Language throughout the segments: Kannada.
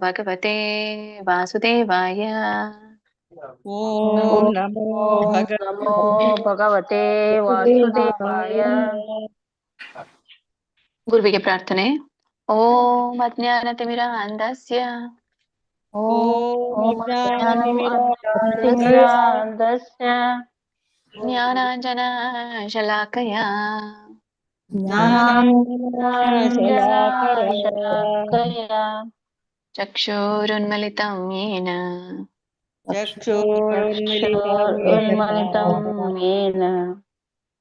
ಭಗವತೆ ವಾಸುದೇವಾಯ. ಓಂ ನಮೋ ಭಗವತೆ ವಾಸುದೇವಾಯ. ಗುರುವಿಗೆ ಪ್ರಾರ್ಥನೆ. ಓಂ ಅಜ್ಞಾನತಿಮಿರಾಂಧಸ್ಯ ಜ್ಞಾನಾಂಜನ ಶಲಾಕಯ ಚಕ್ಷುರುನ್ಮಿಲಿತಂ ಯೇನ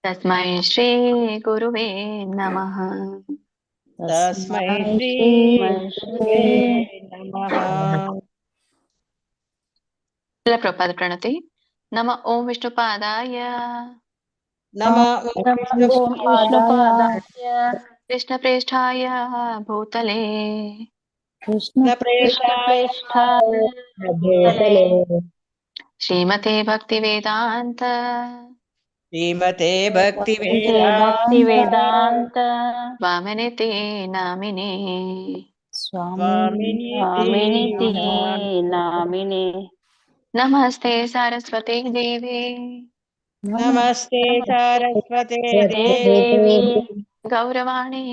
ತಸ್ಮೈ ಶ್ರೀ ಗುರುವೇ ನಮಃ. ತಸ್ಮೈ ಶ್ರೀ ನಮಃ. ಎಲ್ಲ ಪ್ರಪಾದ ಪ್ರಣತಿ. ನಮ ಓಂ ವಿಷ್ಣುಪಾದಾಯ ಕೃಷ್ಣ ಪ್ರೇಷ್ಠಾಯ ಭೂತಲೆ ಶ್ರೀಮತೆ ಭಕ್ತಿ ವೇದಾಂತ ಸ್ವಾಮಿನಿತಿ ನಾಮಿನೇ. ನಮಸ್ತೆ ಸರಸ್ವತಿ ದೇವಿ ನಮಸ್ತೆ ಸರಸ್ವತಿ ದೇವಿ ಗೌರವಾಣಿ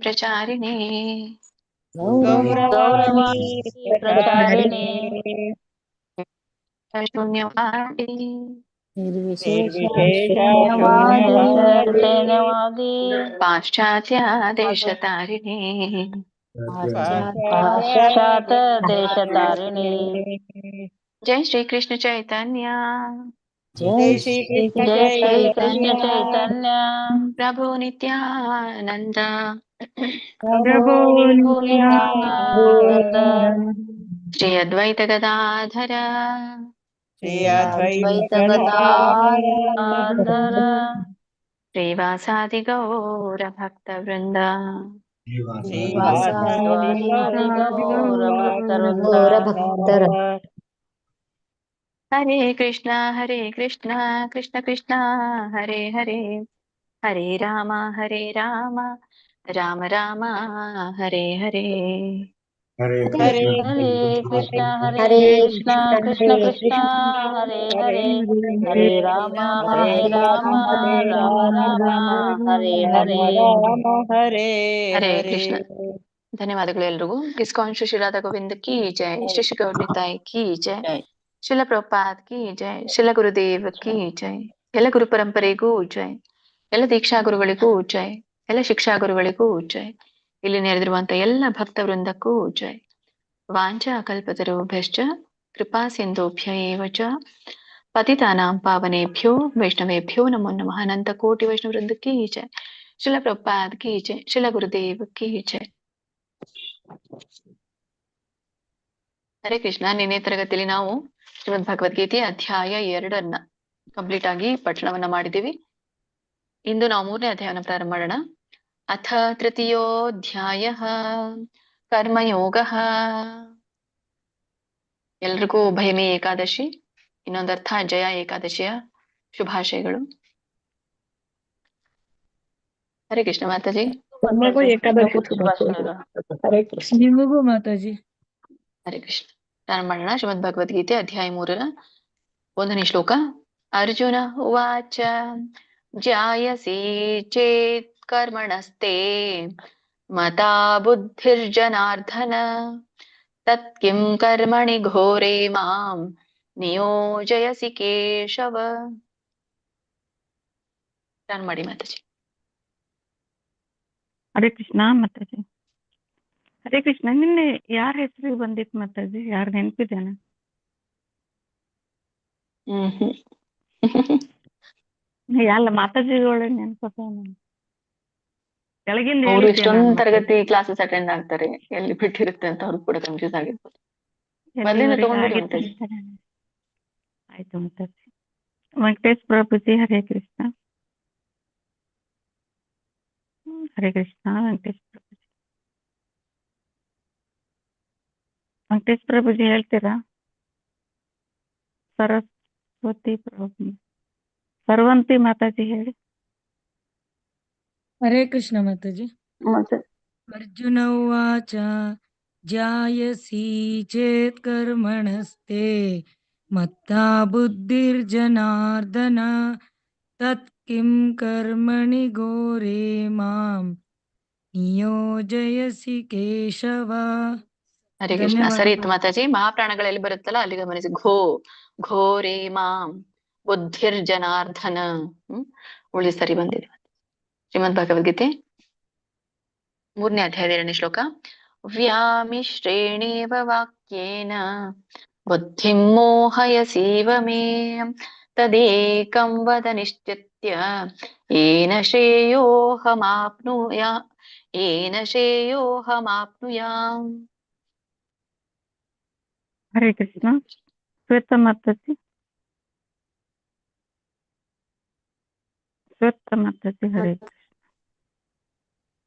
ಪ್ರಚಾರಿಣಿ ಶೂನ್ಯವಾದಿ ಪಾಶ್ಚಾತ್ಯ ದೇಶತಾರಿಣಿ ಜೈ ಶ್ರೀ ಕೃಷ್ಣ ಚೈತನ್ಯ ಪ್ರಭು ನಿತ್ಯಾನಂದ ಶ್ರೀ ಅದ್ವೈತ ಗದಾಧರ ಶ್ರೀವಾಸಾದಿ ಗೌರ ಭಕ್ತ ವೃಂದ. ಹರೇ ಕೃಷ್ಣ ಕೃಷ್ಣ ಕೃಷ್ಣ ಹರೇ ಹರೇ, ಹರೇ ರಾಮ ರಾಮ ರಾಮ ಹರೇ ಹರೇ. ಹರೇ ಕೃಷ್ಣ ಕೃಷ್ಣ ಕೃಷ್ಣ ಹರೇ ಹರೇ, ಹರೇ ರಾಮ ರಾಮ ರಾಮ ಹರೇ ಹರೇ. ಹರೇ ಕೃಷ್ಣ. ಧನ್ಯವಾದಗಳು ಎಲ್ರಿಗೂ. ಇಸ್ಕಾನ್ ಶ್ರೀ ಶ್ರೀರಾಧಾ ಗೋವಿಂದ ಕಿ ಜೈ, ಶ್ರೀ ಶ್ರೀ ಗೌರನಿತಾಯಿ ಕಿ ಜೈ, ಶಿಲ ಪ್ರಭುಪಾದ್ ಕಿ ಜೈ, ಶಿಲ ಗುರುದೇವ್ ಕಿ ಜೈ, ಎಲ್ಲ ಗುರು ಪರಂಪರೆಗೂ ಜೈ, ಎಲ್ಲ ದೀಕ್ಷಾ ಗುರುಗಳಿಗೂ ಜೈ, ಎಲ್ಲ ಶಿಕ್ಷಾ ಗುರುಗಳಿಗೂ ಜೈ, ಇಲ್ಲಿ ನೆರೆದಿರುವಂತ ಎಲ್ಲ ಭಕ್ತ ವೃಂದಕ್ಕೂ ಜೈ. ವಾಂಚಾ ಕಲ್ಪತರುಭ್ಯಶ್ಚ ಕೃಪಾ ಸಿಂಧುಭ್ಯ ಏವ ಚ ಪತಿತಾನಾಂ ಪಾವನೇಭ್ಯೋ ವೈಷ್ಣವೇಭ್ಯೋ ನಮೋ ನಮಃ. ಅನಂತ ಕೋಟಿ ವೈಷ್ಣವ ವೃಂದ ಕಿ ಜೈ, ಶಿಲ ಪ್ರಭುಪಾದ್ ಕಿ ಜೈ, ಶಿಲ ಗುರುದೇವ್ ಕಿ ಜೈ. ಹರೇ ಕೃಷ್ಣ. ನಿನ್ನೆ ತರಗತಿಯಲ್ಲಿ ನಾವು ಶ್ರೀಮದ್ ಭಗವದ್ಗೀತೆ ಅಧ್ಯಾಯ 2 ಕಂಪ್ಲೀಟ್ ಆಗಿ ಪಠಣವನ್ನ ಮಾಡಿದ್ದೀವಿ. ಇಂದು ನಾವು 3ನೇ ಅಧ್ಯಾಯವನ್ನ ಪ್ರಾರಂಭ ಮಾಡೋಣ. ಅಥ ತೃತೀಯೋಧ್ಯಾಯ ಕರ್ಮಯೋಗ. ಎಲ್ರಿಗೂ ಭಯಮೇ ಏಕಾದಶಿ, ಇನ್ನೊಂದರ್ಥ ಜಯ ಏಕಾದಶಿಯ ಶುಭಾಶಯಗಳು. ಹರೇ ಕೃಷ್ಣ ಮಾತಾಜಿ. ನಿಮಗೂ ಮಾತಾಜಿ. ಹರೇ ಕೃಷ್ಣ. ಪ್ರಾರಂಭ ಮಾಡೋಣ. ಶ್ರೀಮದ್ ಭಗವದ್ಗೀತೆ ಅಧ್ಯಾಯ 3 1ನೇ ಶ್ಲೋಕ. ಅರ್ಜುನ ಉವಾಚ ಜಾಯಸಿ ಚೇತ್ ಕರ್ಮಣಸ್ತೆ ಮತಾ ಬುದ್ಧಿರ್ಜನಾರ್ದನ ತತ್ ಕಿಂ ಕರ್ಮಣಿ ಘೋರೆ ಮಾಂ ನಿಯೋಜಯಸಿ ಕೇಶವ. ಪ್ರಾರಂಭ ಮಾಡಿ ಮಾತಾಜಿ. ಹರೇ ಕೃಷ್ಣ ಮಾತಾಜಿ. ಹರೇ ಕೃಷ್ಣ. ನಿನ್ನೆ ಯಾರ ಹೆಸರು ಬಂದಿತ್ತು ಮಾತಾಜಿ? ಯಾರು ನೆನಪಿದೇನ? ಎಲ್ಲ ಮಾತಾಜಿಗಳು ನೆನಪತ್ತ. ಕೆಳಗಿಂದ ಅವರು ಇಷ್ಟೊಂದು ತರಗತಿ ಕ್ಲಾಸಸ್ ಅಟೆಂಡ್ ಆಗ್ತಾರೆ, ಎಲ್ಲಿ ಬಿಟ್ಟಿರುತ್ತೆ ಅಂತ ಅವ್ರು ಕೂಡ ಕನ್ಫ್ಯೂಸ್ ಆಗಿರ್ಬೋದು. ಮೊದಲಿಂದ ತಗೊಂಡ್ಬಿಡಿ ಮಾತಾಜಿ. ಆಯ್ತು ಮಾತಾಜಿ. ವೆಂಕಟೇಶ್ ಪ್ರಭುಜಿ ಹರೇ ಕೃಷ್ಣ. ಹರೇ ಕೃಷ್ಣ. ವೆಂಕಟೇಶ್ ಪ್ರಭುಜಿ, ವೆಂಕಟೇಶ್ ಪ್ರಭುಜಿ ಹೇಳ್ತೀರಾ? ಸರಸ್ವತಿ ಪ್ರಭು, ಸರ್ವಂತಿ ಮಾತಾಜಿ ಹೇಳಿ. ಹರೇ ಕೃಷ್ಣ ಮಾತಾಜಿ. ಅರ್ಜುನ ಉವಾಚ जायसी चेत् कर्मणस्ते मत्ता बुद्धिर्जनार्दन तत् किं कर्मणि घोरे मां ನಿಯೋಜಯಸಿ ಕೇಶವ. ಹರೇ ಕೃಷ್ಣ. ಸರಿ ಇತ್ತು ಮಾತಾಜಿ. ಮಹಾಪ್ರಾಣಗಳೆಲ್ಲಿ ಬರುತ್ತಲ್ಲ ಅಲ್ಲಿ ಗಮನಿಸಿ. ಘೋರೇ ಮಾಂ ಬುದ್ಧಿರ್ ಜನಾರ್ದನ. ಉಳಿ ಸರಿ ಬಂದಿದೆ. ಶ್ರೀಮದ್ ಭಗವದ್ಗೀತೆ 3ನೇ ಅಧ್ಯಾಯದ 2ನೇ ಶ್ಲೋಕ. ವ್ಯಾಮಿಶ್ರೇಣೇವ ವಾಕ್ಯೇನ ಬುದ್ಧಿಂ ಮೋಹಯಸೀವ ಮೇ ತದೇಕಂ ವದ ನಿಶ್ಚಿತ್ಯ ಏನ ಶ್ರೇಯೋಹಮಾಪ್ನುಯಾಮ್. ಹರೇ ಕೃಷ್ಣ. ಶ್ವೇತ ಮಾತಾಜಿ. ಹರೇ ಕೃಷ್ಣ.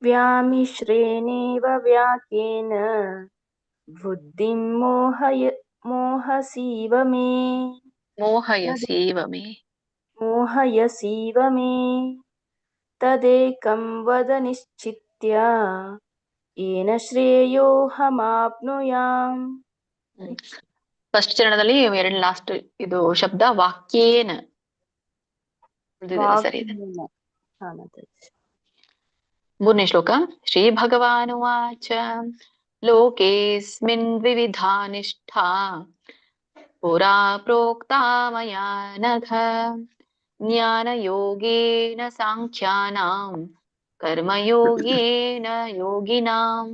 ವ್ಯಾಮಿಶ್ರೇಣೇವ ವ್ಯಾಕೇನ ಬುದ್ಧಿಂ ಮೋಹಸೀವ ಮೇ ತದೇಕಂ ವದ ನಿಶ್ಚಿತ್ಯ ಏನ ಶ್ರೇಯೋಹಮಾಪ್ನುಯಾಮ್. ಫಸ್ಟ್ ಚರಣದಲ್ಲಿ ಎರಡು ಲಾಸ್ಟ್ ಇದು ಶಬ್ದ ವಾಕ್ಯೇನ ಸರಿ ಇದೆ. 3ನೇ ಶ್ಲೋಕ. ಶ್ರೀ ಭಗವಾನುವಾಚ ಲೋಕೇಸ್ಮಿನ್ ವಿವಿಧಾ ನಿಷ್ಠಾ ಪುರಾ ಪ್ರೋಕ್ತಾ ಮಯಾ ನಘ ಜ್ಞಾನಯೋಗೇನ ಸಾಂಖ್ಯಾನಾಂ ಕರ್ಮಯೋಗೇನ ಯೋಗಿನಾಂ.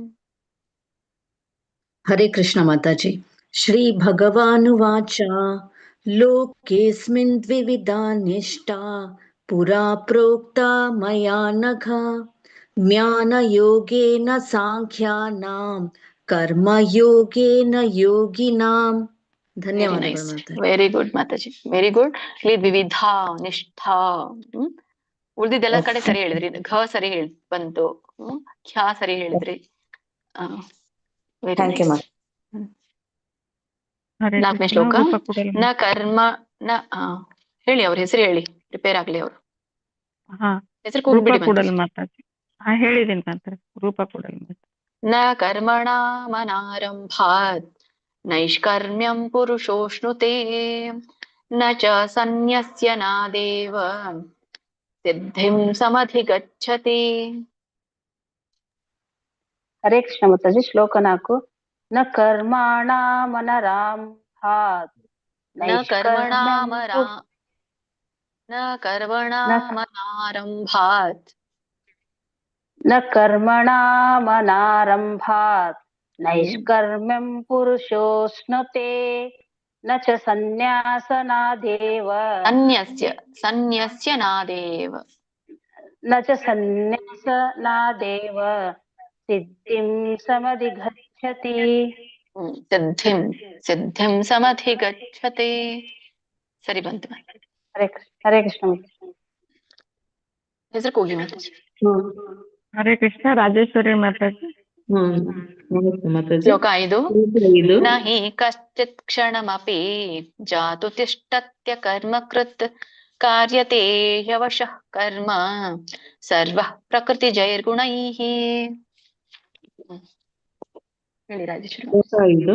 ಹರೇ ಕೃಷ್ಣ ಮಾತಾಜಿ. ಶ್ರೀ ಭಗವಾನುವಾಚ ಲೋಕೇಸ್ಮಿನ್ ದ್ವಿವಿಧಾ ನಿಷ್ಠಾ ಪುರಾ ಪ್ರೋಕ್ತಾ ಮಯಾ ನಘ ಜ್ಞಾನಯೋಗೇನ ಸಾಂಖ್ಯಾನಾಂ ಕರ್ಮಯೋಗೇನ ಯೋಗಿನಾಂ. ಧನ್ಯವಾದಗಳು Mataji. Very good Mataji, very good. ಇಲ್ಲಿ ವಿವಿಧಾ ನಿಷ್ಠಾ ಉಳಿದಿದ್ದೆಲ್ಲ ಕಡೆ ಸರಿ ಹೇಳಿದ್ರಿ. ಘ ಸರಿ ಬಂತು, ಖ್ಯಾ ಸರಿ ಹೇಳಿದ್ರಿ. ಥ್ಯಾಂಕ್ ಯು ಮಾತಾ. 4ನೇ ಶ್ಲೋಕ. ನ ಕರ್ಮ ನ ಹೇಳಿ, ಅವ್ರ ಹೆಸರು ಹೇಳಿ, ಪ್ರಿಪೇರ್ ಆಗ್ಲಿ ಅವರು. ಹೆಸರು ಕೂಗ್ಬಿಡಿ ಮಾತಾಜಿ. ಹೇಳಿದೀನಿ ಮಾತ್ರ. ರೂಪ ಕೊಡಲ್. ನ ಕರ್ಮಣಾಮನಾರಂಭಾತ್ ನೈಷ್ಕರ್ಮ್ಯಂ ಪುರುಷೋಷ್ಣುತೆ ನ ಚ ಸನ್ಯಸ್ಯ ನಾದೇವ ಸಿದ್ಧಿಂ ಸಮಧಿಗಚ್ಚತಿ. ಹರೇ ಕೃಷ್ಣ ಮಾತಾಜಿ. ಶ್ಲೋಕ 4. ನ ಕರ್ಮಣಾಮನಾರಂಭಾತ್ ನೈಷ್ಕರ್ಮ್ಯಂ ಪುರುಷೋಷ್ಣುತೆ ನ ಚ ಸನ್ಯಾಸನಾದೇವ ಸಿದ್ಧಿಂ ಸಮಧಿಗಚ್ಚತಿ. ಸಿದ್ಧಿಂ ಸಮಧಿಗಚ್ಚತಿ. ಸರಿ ಬಂತು. ಹರೇ ಕೃಷ್ಣ. ಹೆಸರು ಕೂಗಿ ಮಾತಾಜಿ. ಹರೇ ಕೃಷ್ಣ. ರಾಜೇಶ್ವರಿ ಮಾತಾಜಿ. ಶ್ಲೋಕ 5. ನ ಹಿ ಕಶ್ಚಿತ್ ಕ್ಷಣಮಪಿ ಜಾತು ತಿಷ್ಠತ್ಯ ಕರ್ಮಕೃತ್ ಕಾರ್ಯತೆ ಹ್ಯವಶಃ ಕರ್ಮ ಸರ್ವಃ ಪ್ರಕೃತಿಜೈರ್ಗುಣೈಃ. ಹೇಳಿ ರಾಜೇಶ್ವರಿ. 5.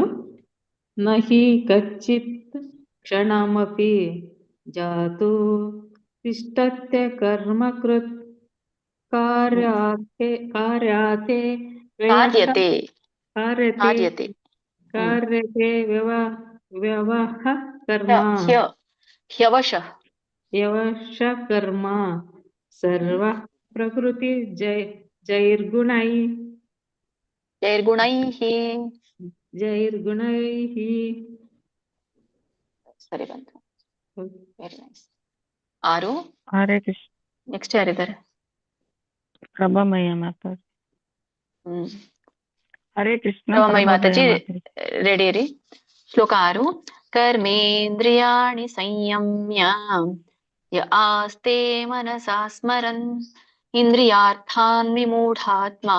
ನ ಹಿ ಕಚ್ಚಿತ್ ಕ್ಷಣಮಪಿ ಜಾತು ತಿಷ್ಠತ್ಯ ಕರ್ಮಕೃತ್ ಕಾರ್ಯತೆ ವ್ಯವಹ ಕರ್ಮ ಹ್ಯವಶಃ ಕರ್ಮ ಸರ್ವಃ ಪ್ರಕೃತಿ ಜೈರ್ಗುಣೈಃ. ಸರಿ ಬಂತು. Very nice. 6. Hare Krishna. Next ಯಾರಿದ್ದಾರೆ? ಪ್ರಭಾಮಯ್ಯ ಮಾತಾಜಿ. ಹರೇ ಕೃಷ್ಣ. ಪ್ರಭಾಮಯ್ಯ ಮಾತಾಜಿ ರೆಡಿ ರೀ. ಶ್ಲೋಕ 6. ಕರ್ಮೇಂದ್ರಿಯಾಣಿ ಸಂಯಮ್ಯ ಯ ಆಸ್ತೆ ಮನಸಾ ಸ್ಮರನ್ ಇಂದ್ರಿಯಾರ್ಥಾನ್ ವಿಮೂಢಾತ್ಮ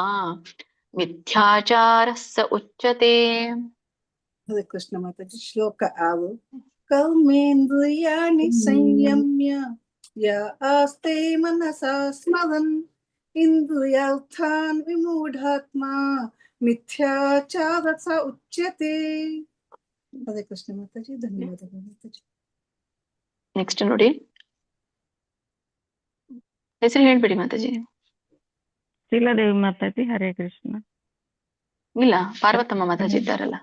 ಮಿಥ್ಯಾಚಾರಃ ಸ ಉಚ್ಯತೆ. ಹರೇ ಕೃಷ್ಣ ಮಾತಾಜಿ. ಶ್ಲೋಕ 6. ಕರ್ಮೇಂದ್ರಿಯಾಣಿ ಸಂಯಮ್ಯ ಯ ಆಸ್ತೆ ಮನಸಾ ಸ್ಮರನ್ ಇಂದ್ರಿಯಾರ್ಥಾನ್ ವಿಮೂಢಾತ್ಮ ಮಿಥ್ಯಾಚಾರ ಸ ಉಚ್ಯತೆ. ಹರೇ ಕೃಷ್ಣ ಮಾತಾಜಿ, ಧನ್ಯವಾದಗಳು ಮಾತಾಜಿ. ನೆಕ್ಸ್ಟ್ ನೋಡಿ, ಹೆಸರು ಹೇಳ್ಬಿಡಿ ಮಾತಾಜಿ. ಶೀಲಾದೇವಿ ಮಾತಾಜಿ. ಹರೇ ಕೃಷ್ಣ. ಇಲ್ಲ, ಪಾರ್ವತಮ್ಮ ಮಾತಾಜಿ ಇದ್ದಾರಲ್ಲ.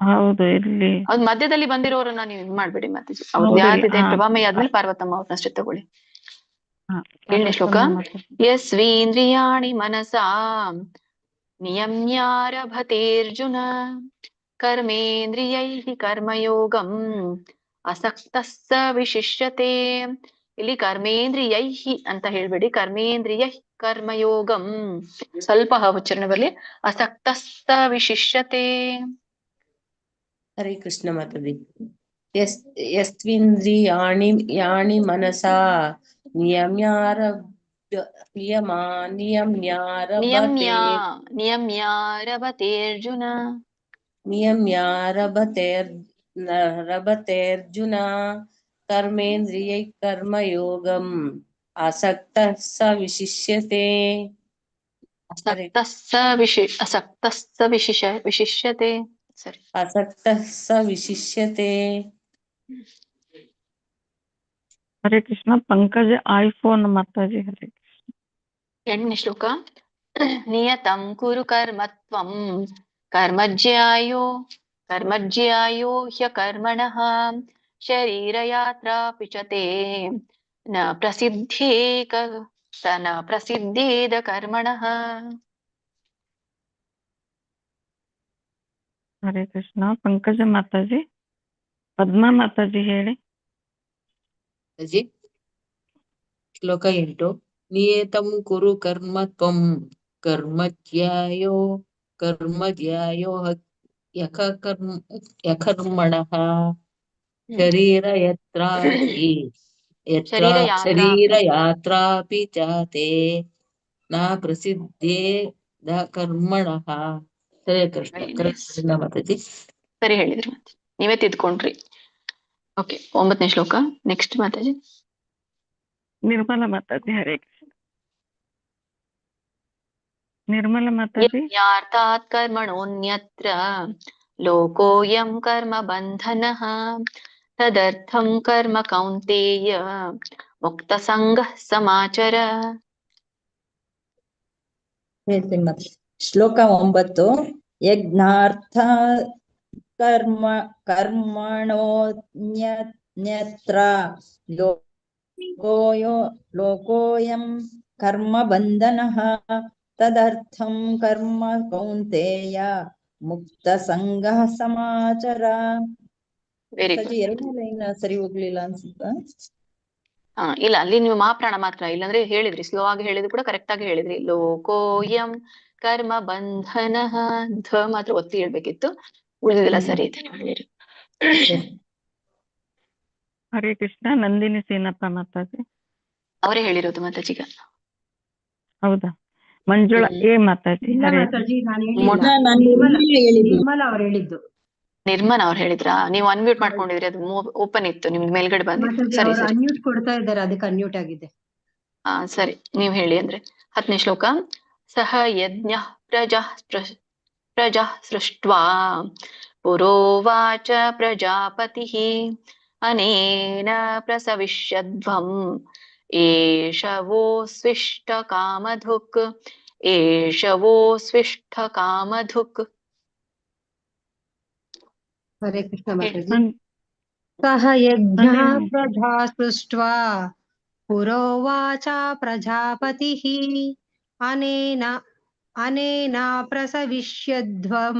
ಹೌದು, ಇಲ್ಲಿ ಅವ್ರು ಮಧ್ಯದಲ್ಲಿ ಬಂದಿರೋರನ್ನ ನೀವು ಇದು ಮಾಡ್ಬೇಡಿ ಮಾತಾಜಿ. ಅವ್ರದ್ದು ಹೌದು, ಯಾವ್ದಿದೆ, ಹಾ. ಪ್ರಭಾಮಯ ಆದ್ಮೇಲೆ ಪಾರ್ವತಮ್ಮ ಅವ್ರನ್ನಷ್ಟೇ ತಗೊಳ್ಳಿ. ಹಾ, 7ನೇ ಶ್ಲೋಕ. ಪಾರ್ವತಮ್ಮ ಮಾತಾಜಿ. ಯಸ್ವೀಂದ್ರಿಯಾಣಿ ಮನಸಾ ನಿಯಮ್ಯಾರಭತೇರ್ಜುನ ಕರ್ಮೇಂದ್ರಿಯೈಃ ಕರ್ಮಯೋಗಂ ಅಸಕ್ತಃ ಸ ವಿಶಿಷ್ಯತೆ. ಇಲ್ಲಿ ಕರ್ಮೇಂದ್ರಿಯೈಃ ಅಂತ ಹೇಳ್ಬೇಡಿ, ಕರ್ಮೇಂದ್ರಿಯೈಃ ಕರ್ಮಯೋಗಂ, ಸ್ವಲ್ಪ ಉಚ್ಚಾರಣೆ ಬರಲಿ. ಅಸಕ್ತಃ ಸ ವಿಶಿಷ್ಯತೆ. ಹರೇ ಕೃಷ್ಣ ಮಾತಾಜಿ. ಯಸ್ತ್ವಿಂದ್ರಿಯಾಣಿ ಯಾಣಿ ಮನಸಾ ನಿಯಮ್ಯಾರಭತೇರ್ಜುನ ನಿಯಮ್ಯಾರಭತೇರ್ಜುನ ಕರ್ಮೇಂದ್ರಿಯೈ ಕರ್ಮಯೋಗಂ ಆಸಕ್ತಃ ಸ ವಿಶಿಷ್ಯತೆ. ಅಸಕ್ತಃ ಸ ವಿಶಿಷ್ಯತೆ. ಸರಿ, ಆಸಕ್ತಃ ಸ ವಿಶಿಷ್ಯತೆ. ಹರೇ ಕೃಷ್ಣ. ಪಂಕಜ ಐಫೋನ್ ಮಾತಾಜಿ. ಹರೇ ಕೃಷ್ಣ. 8ನೇ ಶ್ಲೋಕ. ನಿಯತಂ ಕುರು ಕರ್ಮತ್ವಂ ಕರ್ಮಜ್ಯಾಯೋ ಹ್ಯಕರ್ಮಣಃ ಶರೀರಯಾತ್ರಾಪಿ ಚ ತೇ ನ ಪ್ರಸಿದ್ಧೇದ ಕರ್ಮಣಃ. ಹರೇ ಕೃಷ್ಣ. ಪಂಕಜ ಮಾತಾಜಿ. ಪದ್ಮಾ ಮಾತಾಜಿ ಹೇಳಿ. ಶ್ಲೋಕ 8. ನಿಯತಂ ಕುರು ಕರ್ಮ ತ್ವಂ ಕರ್ಮಜ್ಯಾಯೋ ಯಕರ್ಮಣಃ ಶರೀರಯಾತ್ರಾಪಿ ಚ ತೇ ನ ಪ್ರಸಿದ್ಧೇದ ಕರ್ಮಣಃ. ಹರೇ ಕೃಷ್ಣ ಮಾತಾಜಿ. ಸರಿ ಹೇಳಿದ್ರಿ ಮಾತಾಜಿ, ನೀವೇ ತಿದ್ಕೊಂಡ್ರಿ. ಓಕೆ, 9ನೇ ಶ್ಲೋಕ. ನೆಕ್ಸ್ಟ್ ಮಾತಾಜಿ. ನಿರ್ಮಲ ಮಾತಾಜಿ. ಹರೇ ಕೃಷ್ಣ. ನಿರ್ಮಲ ಮಾತಾಜಿ. ಯಾರ್ಥಾತ್ ಕರ್ಮಣೋನ್ಯತ್ರ ಲೋಕೋಯಂ ಕರ್ಮ ಬಂಧನಃ ತದರ್ಥಂ ಕರ್ಮ ಕೌಂತೇಯ ಮುಕ್ತ ಸಂಗಃ ಸಮಾಚರ. ಶ್ಲೋಕ 9. ಯಜ್ಞಾರ್ಥ ಕರ್ಮಣೋನ್ಯತ್ರ ಲೋಕೋಯಂ ಕರ್ಮ ಬಂಧನಃ ತದರ್ಥಂ ಕರ್ಮ ಕೌಂತೇಯ ಮುಕ್ತ ಸಂಗಃ ಸಮಾಚರ. Very good. 2ನೇ ಲೈನ್ ಸರಿ ಹೋಗ್ಲಿಲ್ಲ ಅನ್ಸುತ್ತಾ? ಇಲ್ಲ, ಅಲ್ಲಿ ನೀವು ಮಹಾಪ್ರಾಣ ಮಾತ್ರ, ಇಲ್ಲಾಂದ್ರೆ ಹೇಳಿದ್ರಿ, ಸ್ಲೋ ಆಗಿ ಹೇಳಿದ್ರು ಕೂಡ ಕರೆಕ್ಟ್ ಆಗಿ ಹೇಳಿದ್ರಿ. ಲೋಕೋಯಂ ಕರ್ಮ ಬಂಧನಃ, ಧ ಮಾತ್ರ ಒತ್ತಿ ಹೇಳ್ಬೇಕಿತ್ತು, ಉಳಿದಿಲ್ಲ. ಸರಿ ಇದೆ, ನೀವು ಹೇಳಿರಿ. ಹರೇ ಕೃಷ್ಣ. ನಂದಿನಿ ಸೇನಪ್ಪ ಮಾತಾಜಿ. ಅವರೇ ಹೇಳಿರೋದು ಮಾತಾಜಿಗ. ಹೌದಾ? ಮಂಜುಳಾ ಎ ಮಾತಾಜಿ. ನಿರ್ಮಲ ಅವ್ರು ಹೇಳಿದ್ದು. ನಿರ್ಮನ್ ಅವ್ರು ಹೇಳಿದ್ರಾ? ನೀವು ಅನ್ಮ್ಯೂಟ್ ಮಾಡ್ಕೊಂಡಿದ್ರಿ, ಅದು ಓಪನ್ ಇತ್ತು, ನಿಮ್ಗೆ ಮೇಲ್ಗಡೆ ಬಂದಿತ್ತು. ಸರಿ ಸರಿ, ಅನ್ಮ್ಯೂಟ್ ಕೊಡ್ತಾ ಇದ್ದಾರೆ, ಅದಕ್ಕೆ ಅನ್ಮ್ಯೂಟ್ ಆಗಿದೆ. ಸರಿ, ನೀವ್ ಹೇಳಿ ಅಂದ್ರೆ. 10ನೇ ಶ್ಲೋಕ. ಸಹ ಯಜ್ಞ ಪ್ರಜಾ ಸೃಷ್ಟ್ವಾ ಪುರೋವಾಚ ಪ್ರಜಾಪತಿಃ ಅನೇನ ಪ್ರಸವಿಷ್ಯಧ್ವಂ ಏಷವೋ ಸ್ವಿಷ್ಟ ಕಾಮಧುಕ್. ಹರೇ ಕೃಷ್ಣ ಮಾತಾಜಿ. ಸಹ ಯಜ್ಞ ಪ್ರಜಾ ಸೃಷ್ಟ್ವಾ ಪುರೋವಾಚ ಪ್ರಜಾಪತಿಃ ಅನೇನ ಪ್ರಸವಿಷ್ಯಧ್ವಂ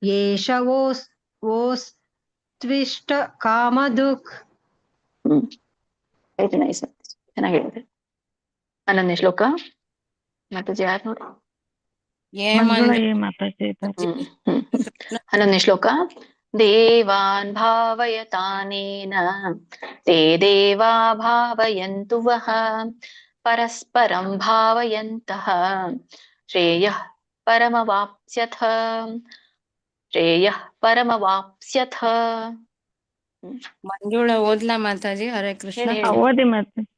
ಏಷವೋಸ್ತ್ವಿಷ್ಟ ಕಾಮಧುಕ್. ಚೆನ್ನಾಗಿ ಹೇಳಿದ್ರೆ. 11ನೇ ಶ್ಲೋಕ ಮಾತಾಜಿ ಯಾರು ನೋಡಿ. 11ನೇ ಶ್ಲೋಕ. ದೇವಾನ್ ಭಾವಯತಾನೇನ ತೇ ದೇವಾ ಭಾವಯಂತು ವಃ ಪರಸ್ಪರಂ ಭಾವಯಂತಃ ಶ್ರೇಯಃ ಪರಮವಾಪ್ಸ್ಯಥ. ಮಂಜುಳಾ ಓದ್ಲಾ ಮಾತಾಜಿ? ಹರೇ ಕೃಷ್ಣ. ಓದಿ ಮಾತಾಜಿ.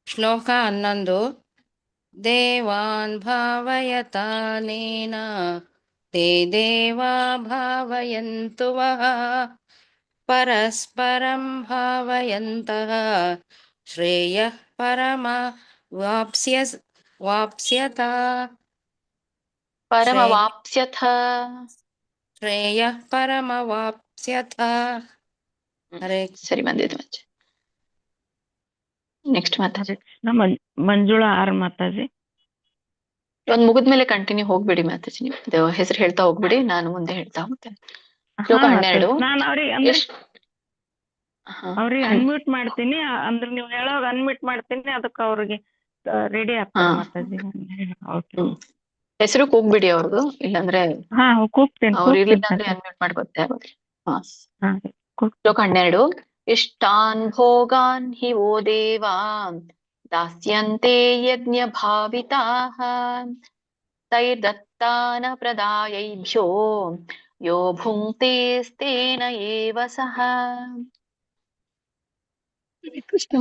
ಶ್ಲೋಕ 11. ದೇವಾನ್ ಭಾವಯತಾನೇನ ತೇ ದೇವಾ ಭಾವಯಂತು ವಃ ಪರಸ್ಪರಂ ಭಾವಯಂತಃ ಶ್ರೇಯಃ ಪರಮ ವಾಪ್ಸ್ಯತ ಪರಮವಾಪ್ಸ್ಯಥ. ಶ್ರೇಯಃ ಪರಮವಾಪ್ಸ್ಯಥ. ಹರೇ ಸರಿ ಬಂದಿದೆ ಮಚ್ಚ. ನೆಕ್ಸ್ಟ್ ಮಾತಾಜಿ. ಮಂಜುಳಾ ಆರ್ ಮಾತಾಜಿ. ಒಂದ್ ಮುಗಿದ್ಮೇಲೆ ಕಂಟಿನ್ಯೂ ಹೋಗ್ಬಿಡಿ ಮಾತಾಜಿ, ನೀವು ಹೆಸರು ಹೇಳ್ತಾ ಹೋಗ್ಬಿಡಿ, ನಾನು ಮುಂದೆ ಹೇಳ್ತಾ ಹೋಗ್ತೇನೆ. ಶ್ಲೋಕ 12. ನಾನು ಅವ್ರಿಗೆ ಅನ್ಮ್ಯೂಟ್ ಮಾಡ್ತೀನಿ, ಅಂದ್ರೆ ನೀವು ಹೇಳೋವಾಗ ಅನ್ಮ್ಯೂಟ್ ಮಾಡ್ತೀನಿ, ಅದಕ್ಕೆ ಅವ್ರಿಗೆ ರೆಡಿ ಆಗ್ತಾರೆ ಮಾತಾಜಿ. ಹೆಸರು ಕೂಗ್ಬಿಡಿ ಅವ್ರದ್ದು, ಇಲ್ಲಾಂದ್ರೆ ಅವ್ರು ಇರ್ಲಿಲ್ಲ ಅಂದ್ರೆ ಅನ್ಮ್ಯೂಟ್ ಮಾಡ್ಕೊತ್ತೆ ಆಗೋದಿಲ್ಲ. ಶ್ಲೋಕ 12. ಇಷ್ಟಾನ್ ಭೋಗಾನ್ ಹಿ ವೋ ದೇವಾ ದಾಸ್ಯಂತೆ ಯಜ್ಞ ಭಾವಿತಾಃ ತೈರ್ದತ್ತಾನ ಪ್ರದಾಯೈಭ್ಯೋ ಯೋ ಭುಂಕ್ತೇಸ್ತೇನ ಏವ ಸಹ.